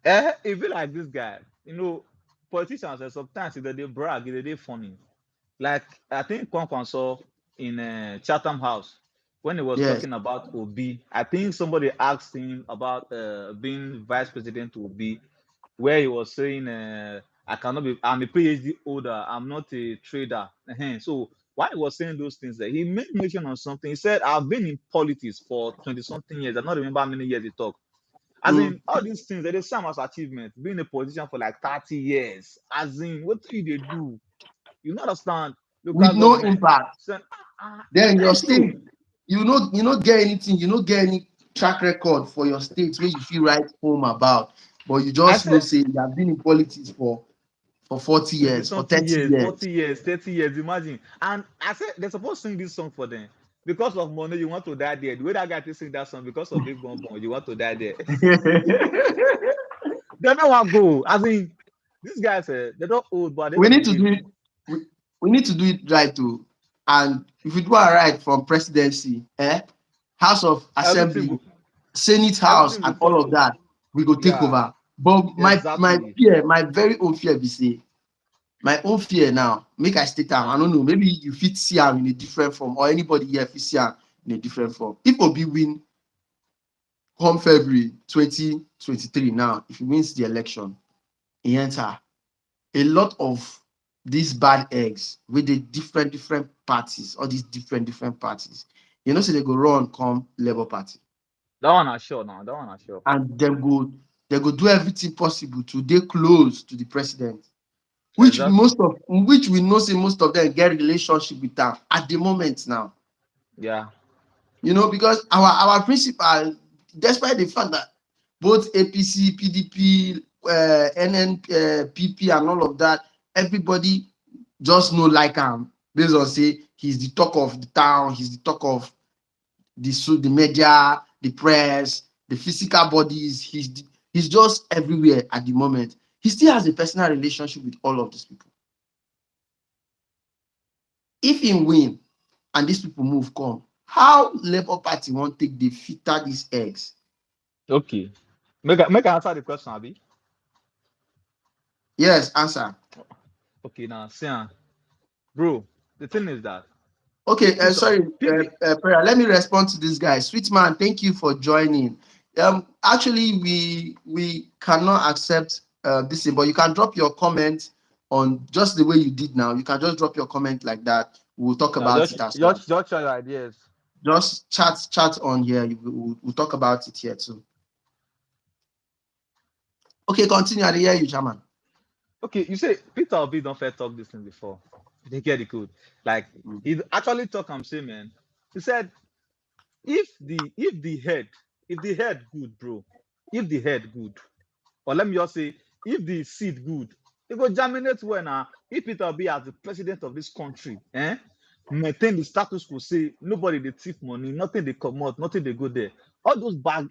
it be like this guy. You know, politicians sometimes they brag, they funny. Like I think Kwankwan saw in Chatham House when he was Yes. talking about Obi. I think somebody asked him about being vice president to Obi, where he was saying, "I cannot be. I'm a PhD holder. I'm not a trader." So while he was saying those things, that he made mention on something. He said, "I've been in politics for 20 something years. I don't remember how many years he talked." As Mm. in all these things, they same as achievement. Being a politician for like 30 years. As in, what do they do? You not understand With local no government. impact. So, Then your so state, you not get anything, you not get any track record for your state where you feel right home about, but you I just know said say you have been in politics for 40 20 years, for something 30 years, years. 40 years, 30 years, imagine. And I said they're supposed to sing this song for them. Because of money, you want to die there. The way that guy to sing that song because of big bomb, you want to die there. They don't want to go. As in, these guys, they're not old, but at the end we of the need to day, do it we, we need to do it right too, and if we do it right from presidency, House of Everything Assembly, go, Senate House, everything go and all of follow. that, we go take Yeah, over. But my exactly. fear, my very own fear be say, my own fear now, make I state am, I Uh, don't know, maybe you fit see am in a different form, or anybody here fit see am in a different form. If Obi win come February 2023 now, if he wins the election, he enter, a lot of these bad eggs with the different parties, all these different parties, you know, say they go run come Labour Party, that one I sure now. That one I sure. and they go do everything possible to dey close to the president, Exactly. which we know say most of them get relationship with am at the moment now. Yeah. You know, because our principal, despite the fact that both APC, PDP, NNPP, and all of that, everybody just no like am based on say he's the talk of the town, he's the talk of the media, the press, the physical bodies. He's just everywhere at the moment. He still has a personal relationship with all of these people. If he win and these people move come, how Labour Party wan take dey filter these eggs? Okay. Make I answer the question, Abi. Yes, answer. Okay, now see, bro. The thing is that Okay, Peter, sorry, Prayer, let me respond to this guy. Sweet man, thank you for joining. Actually, we cannot accept this thing, but you can drop your comment on just the way you did now. You can just drop your comment like that. We'll talk yeah, about it as well. just share your ideas. Just chat on here. We'll talk about it here too. Okay, continue. I dey hear you, Chairman. Okay, you say Peter Obi don't fair talk this thing before. They get it good. Like Mm. he actually talk and say, man. He said if the head good, bro, if the head good, or let me just say, if the seed good, it go germinate well now. If Peter Obi as the president of this country, maintain the status quo, say nobody they thief money, nothing they come out, nothing they go there. All those bad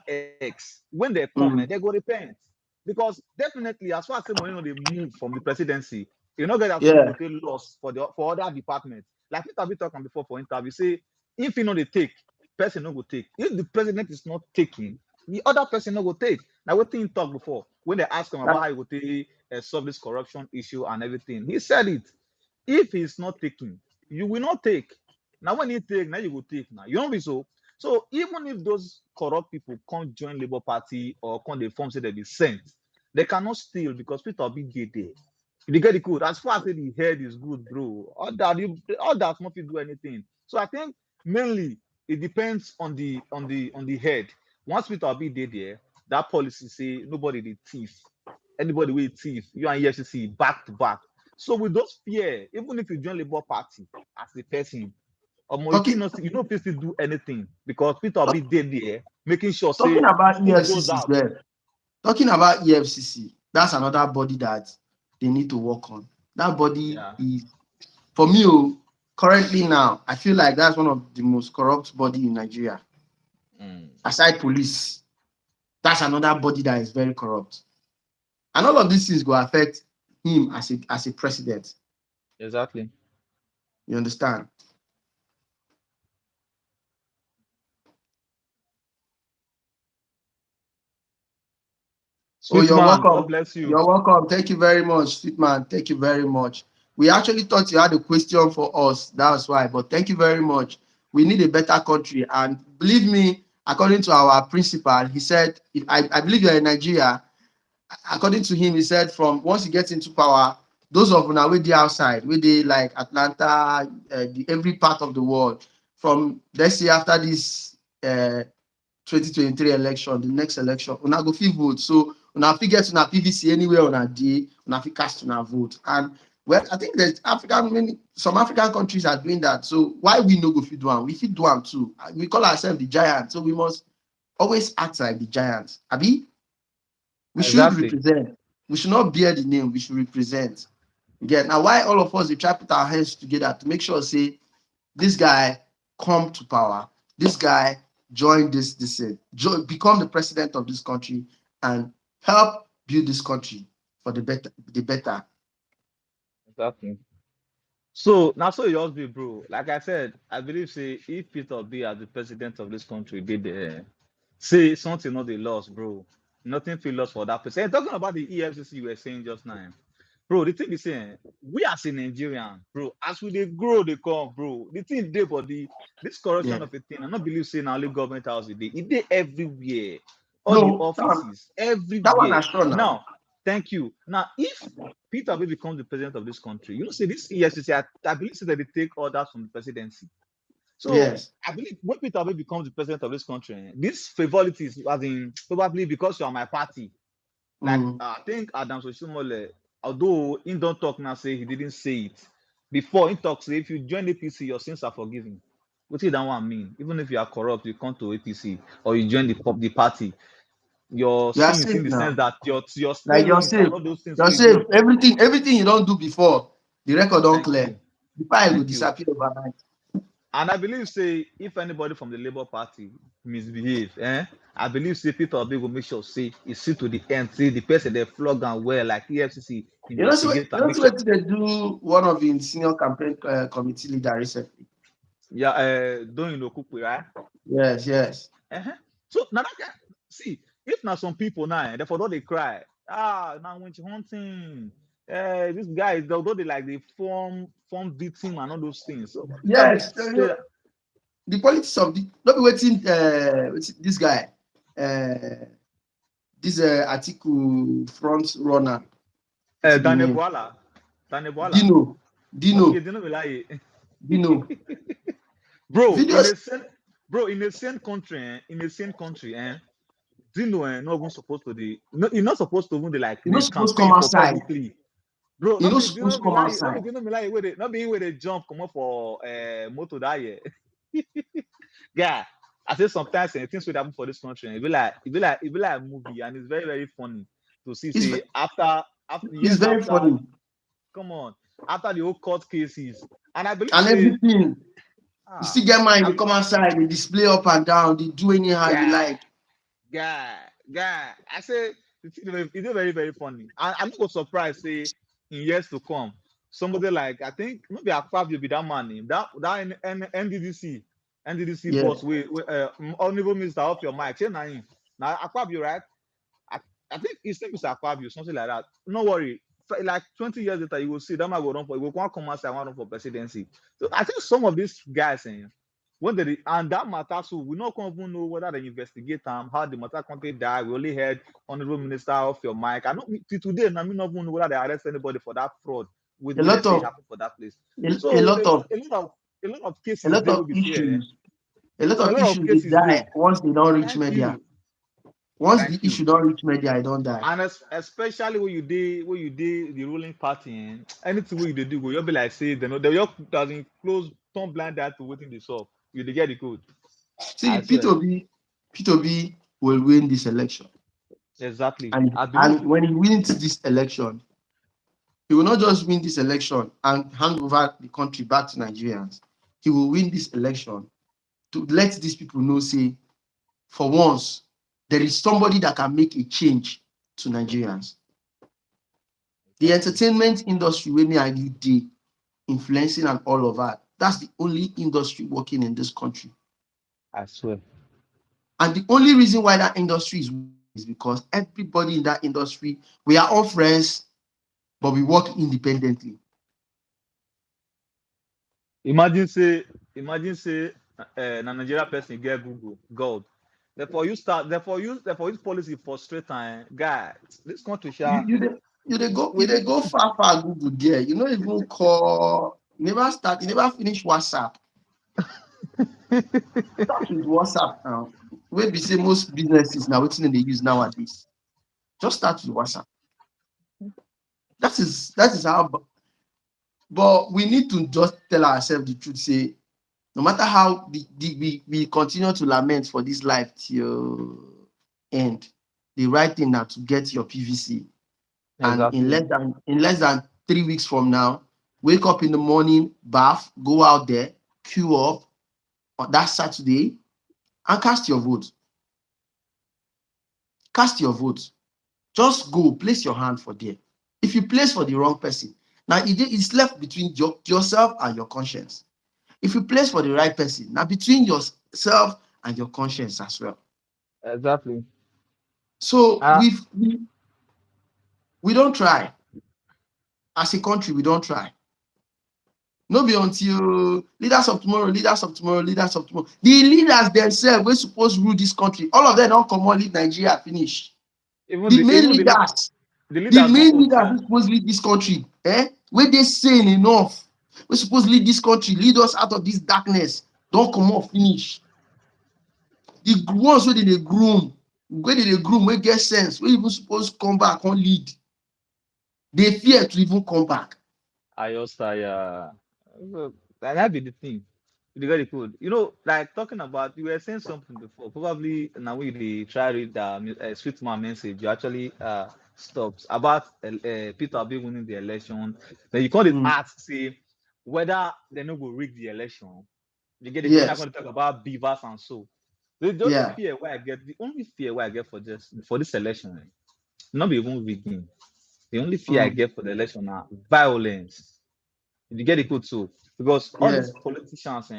eggs, when they come, they go repent. Because definitely, as far as the money no they move from the presidency, you know that some Yeah, go take loss for other departments. Like Peter Obi talking before for interview, say if you know they take, person no go take. If the president is not taking, the other person no go take. Now, what thing talk before when they ask him that, about how he would take solve this corruption issue and everything, he said it. If he's not taking, you will not take. Now, when he take, now you will take. Now, you don't be so. So, even if those corrupt people can't join Labour Party or can't they form say they be sent, they cannot steal because Peter be get there. If they get it good, as far as the head is good, bro. All that not do anything. So I think mainly it depends on the head. Once Peter be there, that policy say nobody dey thief. Anybody will thief, you and EFCC back to back. So with those fear, even if you join Labour Party as the person, or you talking feel not you know fit still do anything because Peter be there making sure talking say about who goes EFCC out. there. Talking about EFCC, that's another body that they need to work on. That body Yeah. is, for me, currently now, I feel like that's one of the most corrupt body in Nigeria. Mm. Aside police, that's another body that is very corrupt. And all of these things will affect him as a president. Exactly. You understand? Oh, Sweet you're man, God welcome. bless you. You're welcome. Thank you very much, sweet man. Thank you very much. We actually thought you had a question for us. That's why. But thank you very much. We need a better country. And believe me, according to our principal, he said, if I believe you're in Nigeria. According to him, he said from once he gets into power, those of una wey dey outside, wey dey like Atlanta, every part of the world, from let's say after this 2023 election, the next election, una go fit vote. So una fit get una PVC anywhere una dey, una fit cast una vote. And well, I think that some African countries are doing that. So why we no go fit do am? We fit do am too. We call ourselves the giant, so we must always act like the giants. Abi, we should Exactly. represent. We should not bear the name. We should represent. Again, now why all of us we try to put our hands together to make sure say this guy come to power, this guy join become the president of this country and help build this country for the better. Exactly. So now, so it just be, bro. Like I said, I believe say if Peter B as the president of this country did say something not the loss, bro. Nothing feel lost for that person. And talking about the EFCC you were saying just now, bro. The thing is saying we as a Nigerian, bro, as we they grow, they come, bro. The thing they but this corruption Yeah. of a thing, I not believe saying only government house it dey everywhere, all the No, offices, that one everywhere. I sure now. Now, thank you. Now, if Peter Obi becomes the president of this country, you know, say this EFCC, I believe say that they take orders from the presidency. So Yes. I believe when Peter Obi becomes the president of this country, these frivolities, as in probably because you are my party, like Mm. I think Adam Soshimole, although he don't talk now, say he didn't say it before. He talks say if you join APC, your sins are forgiven. What did that one mean? Even if you are corrupt, you come to APC or you join the party, your You are sins in safe the sense now. that your Like you're stealings safe. and all those things You're we safe. do. Everything you don't do before, the record don't Thank clear. you, The file will thank you. disappear overnight. And I believe say if anybody from the Labour Party misbehave, I believe say Peter Obi will make sure say he see to the end, say the person they flog and well like EFCC investigate You and know make see sure. what they do one of the senior campaign committee leader recently. Yeah, don't you know Kukwe, right? Yes, yes. Uh-huh. So now that guy, see, if now some people now, therefore don't they cry. Ah, now when you hunting, this guy, although they like they form victim and all those things. So just they Yes. say, The politics of the not be waiting this guy. This article front runner. What's the Daniel name? Boala, Daniel Boala. Dino. Okay, Dino. didn't lie. Dino. Bro, Videos. in a same country, Dino not even supposed to the no, you're not supposed to even like You're not they supposed to come campaign for outside. publicly. Bro, You're not not be Dino supposed to be come like not be outside. Dino be like where they not being where they jump come up for motor that year. Yeah. I say sometimes things will happen for this country. It be like a movie and it's very, very funny to see It's, say after it's years very after funny. come on after the whole court cases. And I believe And say everything. You ah still get mind, I, they come outside, they display up and down, they do anyhow you yeah. like. Guy. I say it's very, very funny. I'm not surprised, say in years to come, somebody like I think maybe Akpabio be that man name, that NDDC Yeah. boss, honorable minister off your mic. Say na him. Now Akpabio, right? I, I think his name is Akpabio, something like that. No worry. Like 20 years later, you will see that man go run for, he will come and say, I want to run for presidency. So I think some of these guys, when they and that matter, so we not even know whether they investigate how the matter content die. We only heard honorable minister off your mic. I know till today, I mean, not even know whether they arrest anybody for that fraud. A They lot say it of happened for that place. a So lot of a lot of a cases lot they of will be fair. issues. A lot A of lot of issues they cases die they. once they don't reach Thank media. you. Once the Thank you. issue don't reach media, I don't die. And especially when you did the ruling party, anything where you dey do, go you'll be like say they know they just doesn't close, turn blind eye to waiting the solve. You dey get the code. See, I swear. P2B will win this election. Exactly. And I believe when he wins this election, he will not just win this election and hand over the country back to Nigerians. He will win this election to let these people know, say, for once, there is somebody that can make a change to Nigerians. The entertainment industry, when I you did influencing and all of that, that's the only industry working in this country. I swear. And the only reason why that industry is because everybody in that industry, we are all friends, but we work independently. Imagine say na Nigeria person get Google God. Therefore use policy for straight time. Guy, this country shall You we they need go far Google there. You know, even call, you never finish WhatsApp. Start with WhatsApp now. Where we say most businesses now, what's they use nowadays. Just start with WhatsApp. That is how, but we need to just tell ourselves the truth, say, no matter how we continue to lament for this life till end, the right thing now to get your PVC. And in exactly. less than 3 weeks from now, wake up in the morning, bath, go out there, queue up on that Saturday, and cast your vote. Cast your vote. Just go place your hand for there. If you place for the wrong person, Now it's left between yourself and your conscience. If you place for the right person, now between yourself and your conscience as well. Exactly. So Uh, we don't try. As a country, we don't try. No be until leaders of tomorrow, leaders of tomorrow, leaders of tomorrow. The leaders themselves wey suppose rule this country, all of them don comot leave Nigeria finish. even The the main even leaders, the the leaders want main own leaders self. wey suppose lead this country, wey dey sane enough, wey suppose lead this country, lead us out of this darkness, don comot finish. The ones wey dey groom, wey get sense, wey even suppose come back come lead, dey fear to even come back. Ayosaya. So that be the thing. It's very good. You know, like talking about, you were saying something before. Probably now we they try read the sweet man message. You actually stopped about Peter Obi winning the election. Then you can't ask say whether they no go rig the election. You get it. When I Yes, going to talk about beavers and so. The only yeah. fear where I get, the only fear where I get for this election, not be even rigging. The only fear I get for the election now violence. You get it good too. Because all Yeah. these politicians,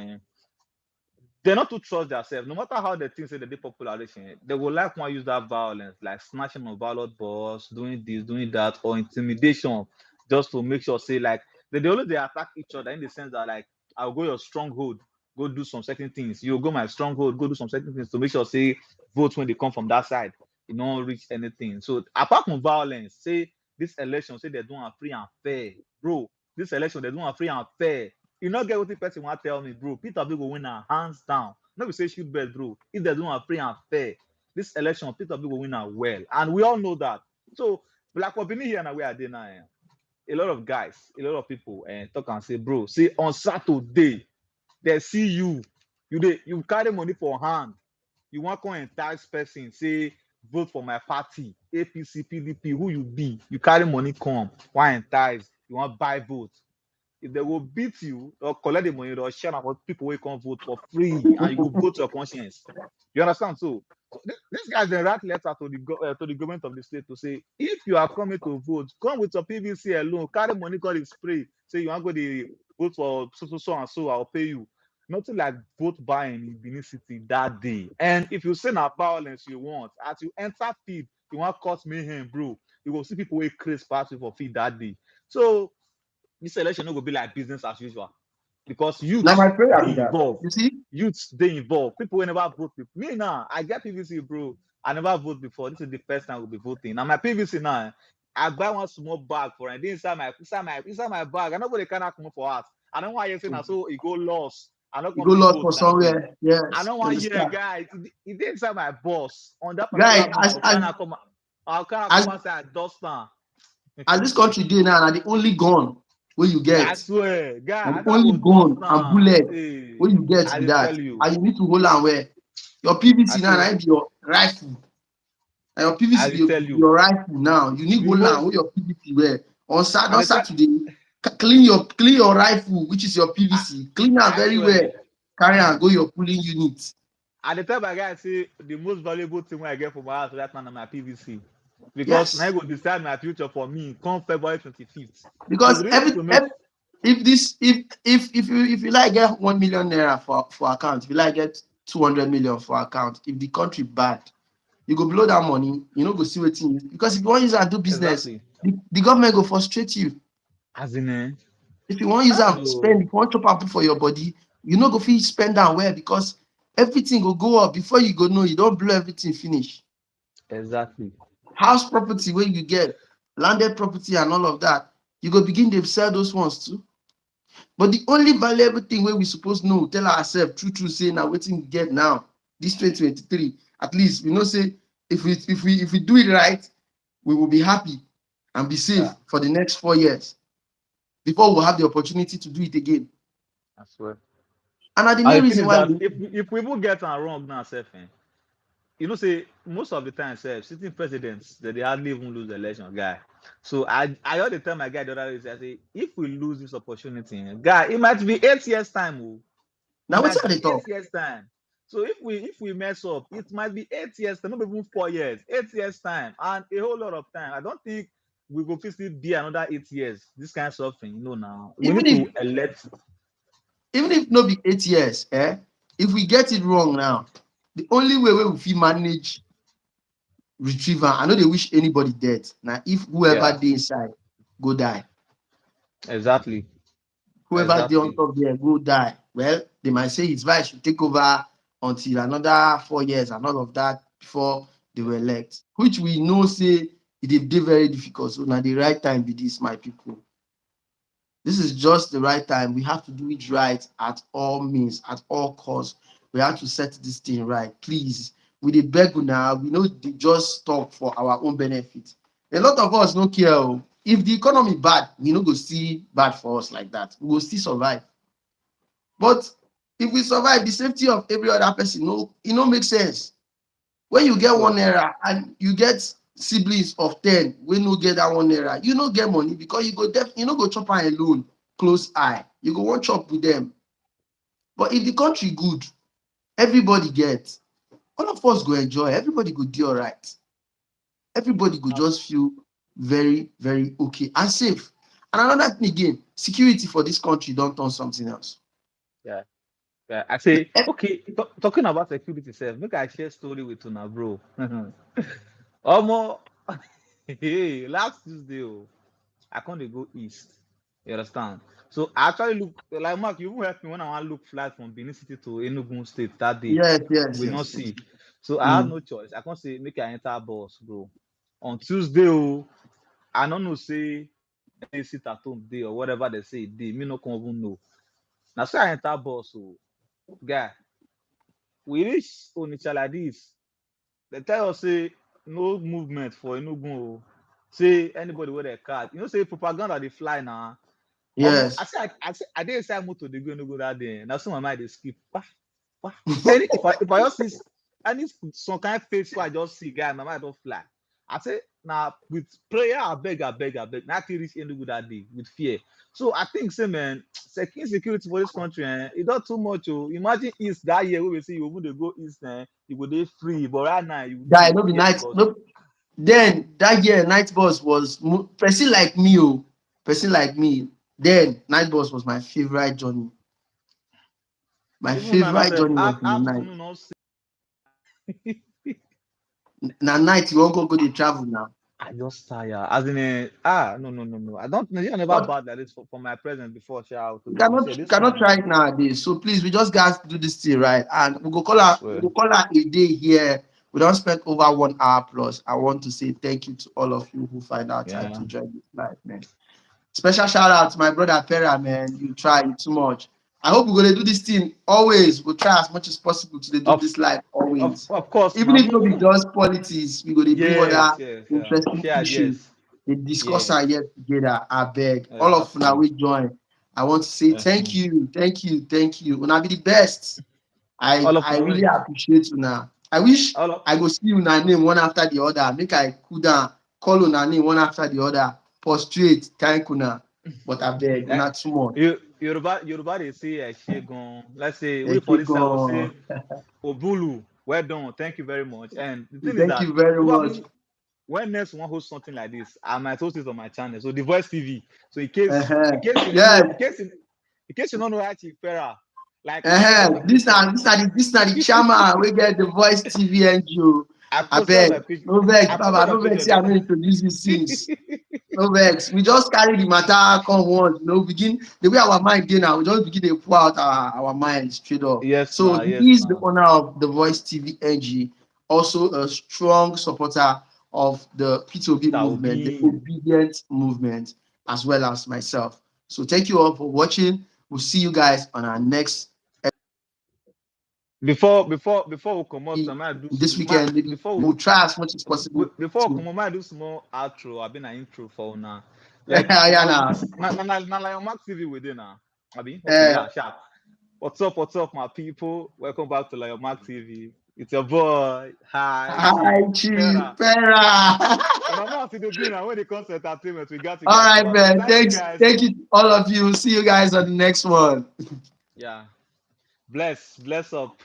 they not to trust themselves. No matter how they think say they population, they will like one use that violence, like snatching of ballot box, doing this, doing that, or intimidation, just to make sure say like they only they attack each other in the sense that like I'll go your stronghold, go do some certain things. You go my stronghold, go do some certain things to make sure say votes when they come from that side, you don't reach anything. So apart from violence, say this election, say they're doing a free and fair, bro. This election they're doing a free and fair. You not get what the person want to tell me, bro. Peter Obi go win her hands down. No, we say shoot bet, bro. If they're doing a free and fair, this election, Peter Obi go win her well, and we all know that. So, like we've been here and where are they now? A lot of guys, a lot of people, and talk and say, bro, say on Saturday they see you carry money for hand. You want to entice person, say vote for my party, APC, PDP, who you be? You carry money come, want entice, you want buy vote. If they will beat you or collect the money or share am for people wey come vote for free and you go vote your conscience. You understand? So this guys dey write letter to the government of the state to say if you are coming to vote, come with your PVC alone, carry money come dey spray, say you wan go dey vote for so and so, I'll pay you. Nothing like vote buying in Benin City that day. And if you say na violence you want, as you enter field, you wan cause mayhem, bro. You go see people wey craze pass you for field that day. So this election no go be like business as usual because Now youths my prayer be dey that. involved. You see? Youths dey involved. People wey never vote before. Me now, I get PVC, bro. I never vote before. This is the first time we'll be voting. Now my PVC now, I buy one small bag for it. Inside my bag. I know they cannot come for us. I don't want you saying so it go lost. I don't You come go to lost vote for that day. somewhere. I Yes. don't You want you understand? guys. It did inside my boss. On that Guy, particular month, I'll come as outside dust. as this country dey now, na the only gun wey you I get. swear, Na guy, the as I only go dust gun and down, bullet hey, wey you get I be dey tell that. you, And you need to hold am well. Your I PVC now say, na be your rifle. Na your I PVC dey be tell you, your rifle now. You need the hold am most, with your PVC well. I On dey tell, Saturday, clean your rifle, which is your I, PVC. Clean am I very well. swear, Carry am go your polling unit. I dey tell my guy say the most valuable thing wey I get for my house right now na my PVC, because now Yes. e go decide my future for me come February 25th. So Because we really need to make if you like get 1 million naira for account, if you like get 200 million for account, if the country bad, you go blow that money, you no go see wetin you, because if you wan use am do business, exactly the government go frustrate you. as in If you wan use am so spend, if you wan chop am put for your body, you no go fit spend am well, because everything go up before you go know, you don blow everything finish. exactly. House property wey you get, landed property and all of that, you go begin dey sell those ones too. But the only valuable thing wey we suppose know, tell ourselves true say na wetin we get now, this 2023. At least we know say if we do it right, we will be happy and be safe Yeah, for the next 4 years before we'll have the opportunity to do it again. I swear. And na the And main the thing reason is why that if we even get am wrong now, sef, you know, say most of the time, sitting presidents they hardly even lose the election, guy. So I already tell my guy the other day, I say if we lose this opportunity, guy, it might be 8 years time. Oh. It na wetin might I be dey eight talk. years time. So if we mess up, it might be 8 years time, not even 4 years, 8 years time, and a whole lot of time. I don't think we go still be another 8 years. This kind of suffering, now we Even need if to elect. no be 8 years, if we get it wrong now, the only way we fit manage retrieval, I know they wish anybody dead. Now, if whoever Yeah, dey inside go die, exactly, whoever dey on exactly. top there go die. Well, they might say his vice should take over until another 4 years and all of that before they will elect, which we know say it dey very difficult. So now the right time be this, my people. This is just the right time. We have to do it right at all means, at all costs. We have to set this thing right. Please, we dey beg now. We know they just talk for our own benefit. A lot of us no care. If the economy bad, we no go see bad for us like that. We will still survive. But if we survive, the safety of every other person, no, it no make sense. When you get Well, 1 naira and you get siblings of 10 wey no get that 1 naira, you no get money because you no go chop am alone, close eye. You go wan chop with them. But if the country good, everybody get, all of us go enjoy, everybody go dey alright. Everybody go just feel very, very okay and safe. And another thing again, security for this country don turn something else. yeah, yeah. I say, okay, talking about security self, make I share story with una, bro. Almost hey, last Tuesday, I can't dey go east. You understand? So I actually look like Mark, you even help me when I want to look flight from Benin City to Enugu State that day. Yes, yes, We not yes, yes. see. So I had no choice. I can't say make I enter bus, bro. On Tuesday, I don't know say they sit at home day or whatever they say day. Me no can even know. Now so I enter bus, guy, we reach Onitsha like this. They tell us say no movement for Enugu. Say anybody with a card. Say propaganda they fly now. Almost, Yes. I didn't say motor they go that day. Now some of my mind they skip. Wah. If I just see any some kind of face where I just see guy, my mind don't fly. I say now with prayer, I beg. Now I reach Enugu that day with fear. So I think say man, security for this country, it not too much. Imagine east that year we see you when they go east, you go there free. But right now you Guy, dey no be fear night. because No, then that year, night bus was person like me. Person like me. Then night bus was my favorite journey. My even now favorite myself journey was in the night. afternoon not see. Now night you won't go to travel now. I just tired. As in no. I don't Nigeria never But bad like this for my presence before. Shout to you be sincere. you This cannot one, try it nowadays. So please, we just guys do this thing right, and I swear. we go call her a day here. We don't spend over 1 hour plus. I want to say thank you to all of you who find our time Yeah. to join this live, man. Special shout out to my brother Pera, man. You try too much. I hope we're gonna do this thing always. We'll try as much as possible to do Of this live always. of course Even now. if no be just politics, we're gonna bring Yes, other yes, yeah. interesting Share issues. ideas. They discuss Yes. and yet together. I beg. All of now Exactly. we join. I want to say thank Mhm. you, thank you, thank you. Una be the best. All of I una really way. appreciate you now. I wish All of I go see una name one after the other. Make I cool down, call una name one after the other, prostrate, thank una. But I beg, eh, una too much. Yoruba they say Shegon. Let's say Ẹ we ṣé for this side will say gan-an. Obulu. Well done. Thank you very much. And the thing is Thank that you very much. probably when next one host something like this, I might host it on my channel. So the voice TV. So in case you don't Yes. know, in case you don't know how to Pera, like I posted my This picture. na the chairman wey get the voice TV NGO. I posted Abeg, my picture. no vex, I Baba, posted my no vex picture. say I no introduce these things. No vex. We just carry the matter come once, begin the way our mind dey now, we just begin dey pour out our mind straight up. Yes, So now, he yes, is the now. owner of the Voice TV NG, also a strong supporter of the P2B Peter movement, the Obi. obedient movement, as well as myself. So thank you all for watching. We'll see you guys on our next Before we come out, so this weekend. Maybe we'll try as much as possible before we to come out, do small outro. I've been an intro for now. Like yeah, now, now. this na like Max TV within now. I mean, okay, yeah, sharp. What's up, my people? Welcome back to Lion Max TV. It's your boy, Hi Chief Hi, Chief Pera. Pera. When I'm out to the dinner, when it comes to entertainment, we got you All guys right, covered. So man. thank you Thanks. guys. Thank you, all of you. See you guys on the next one. Yeah, bless up.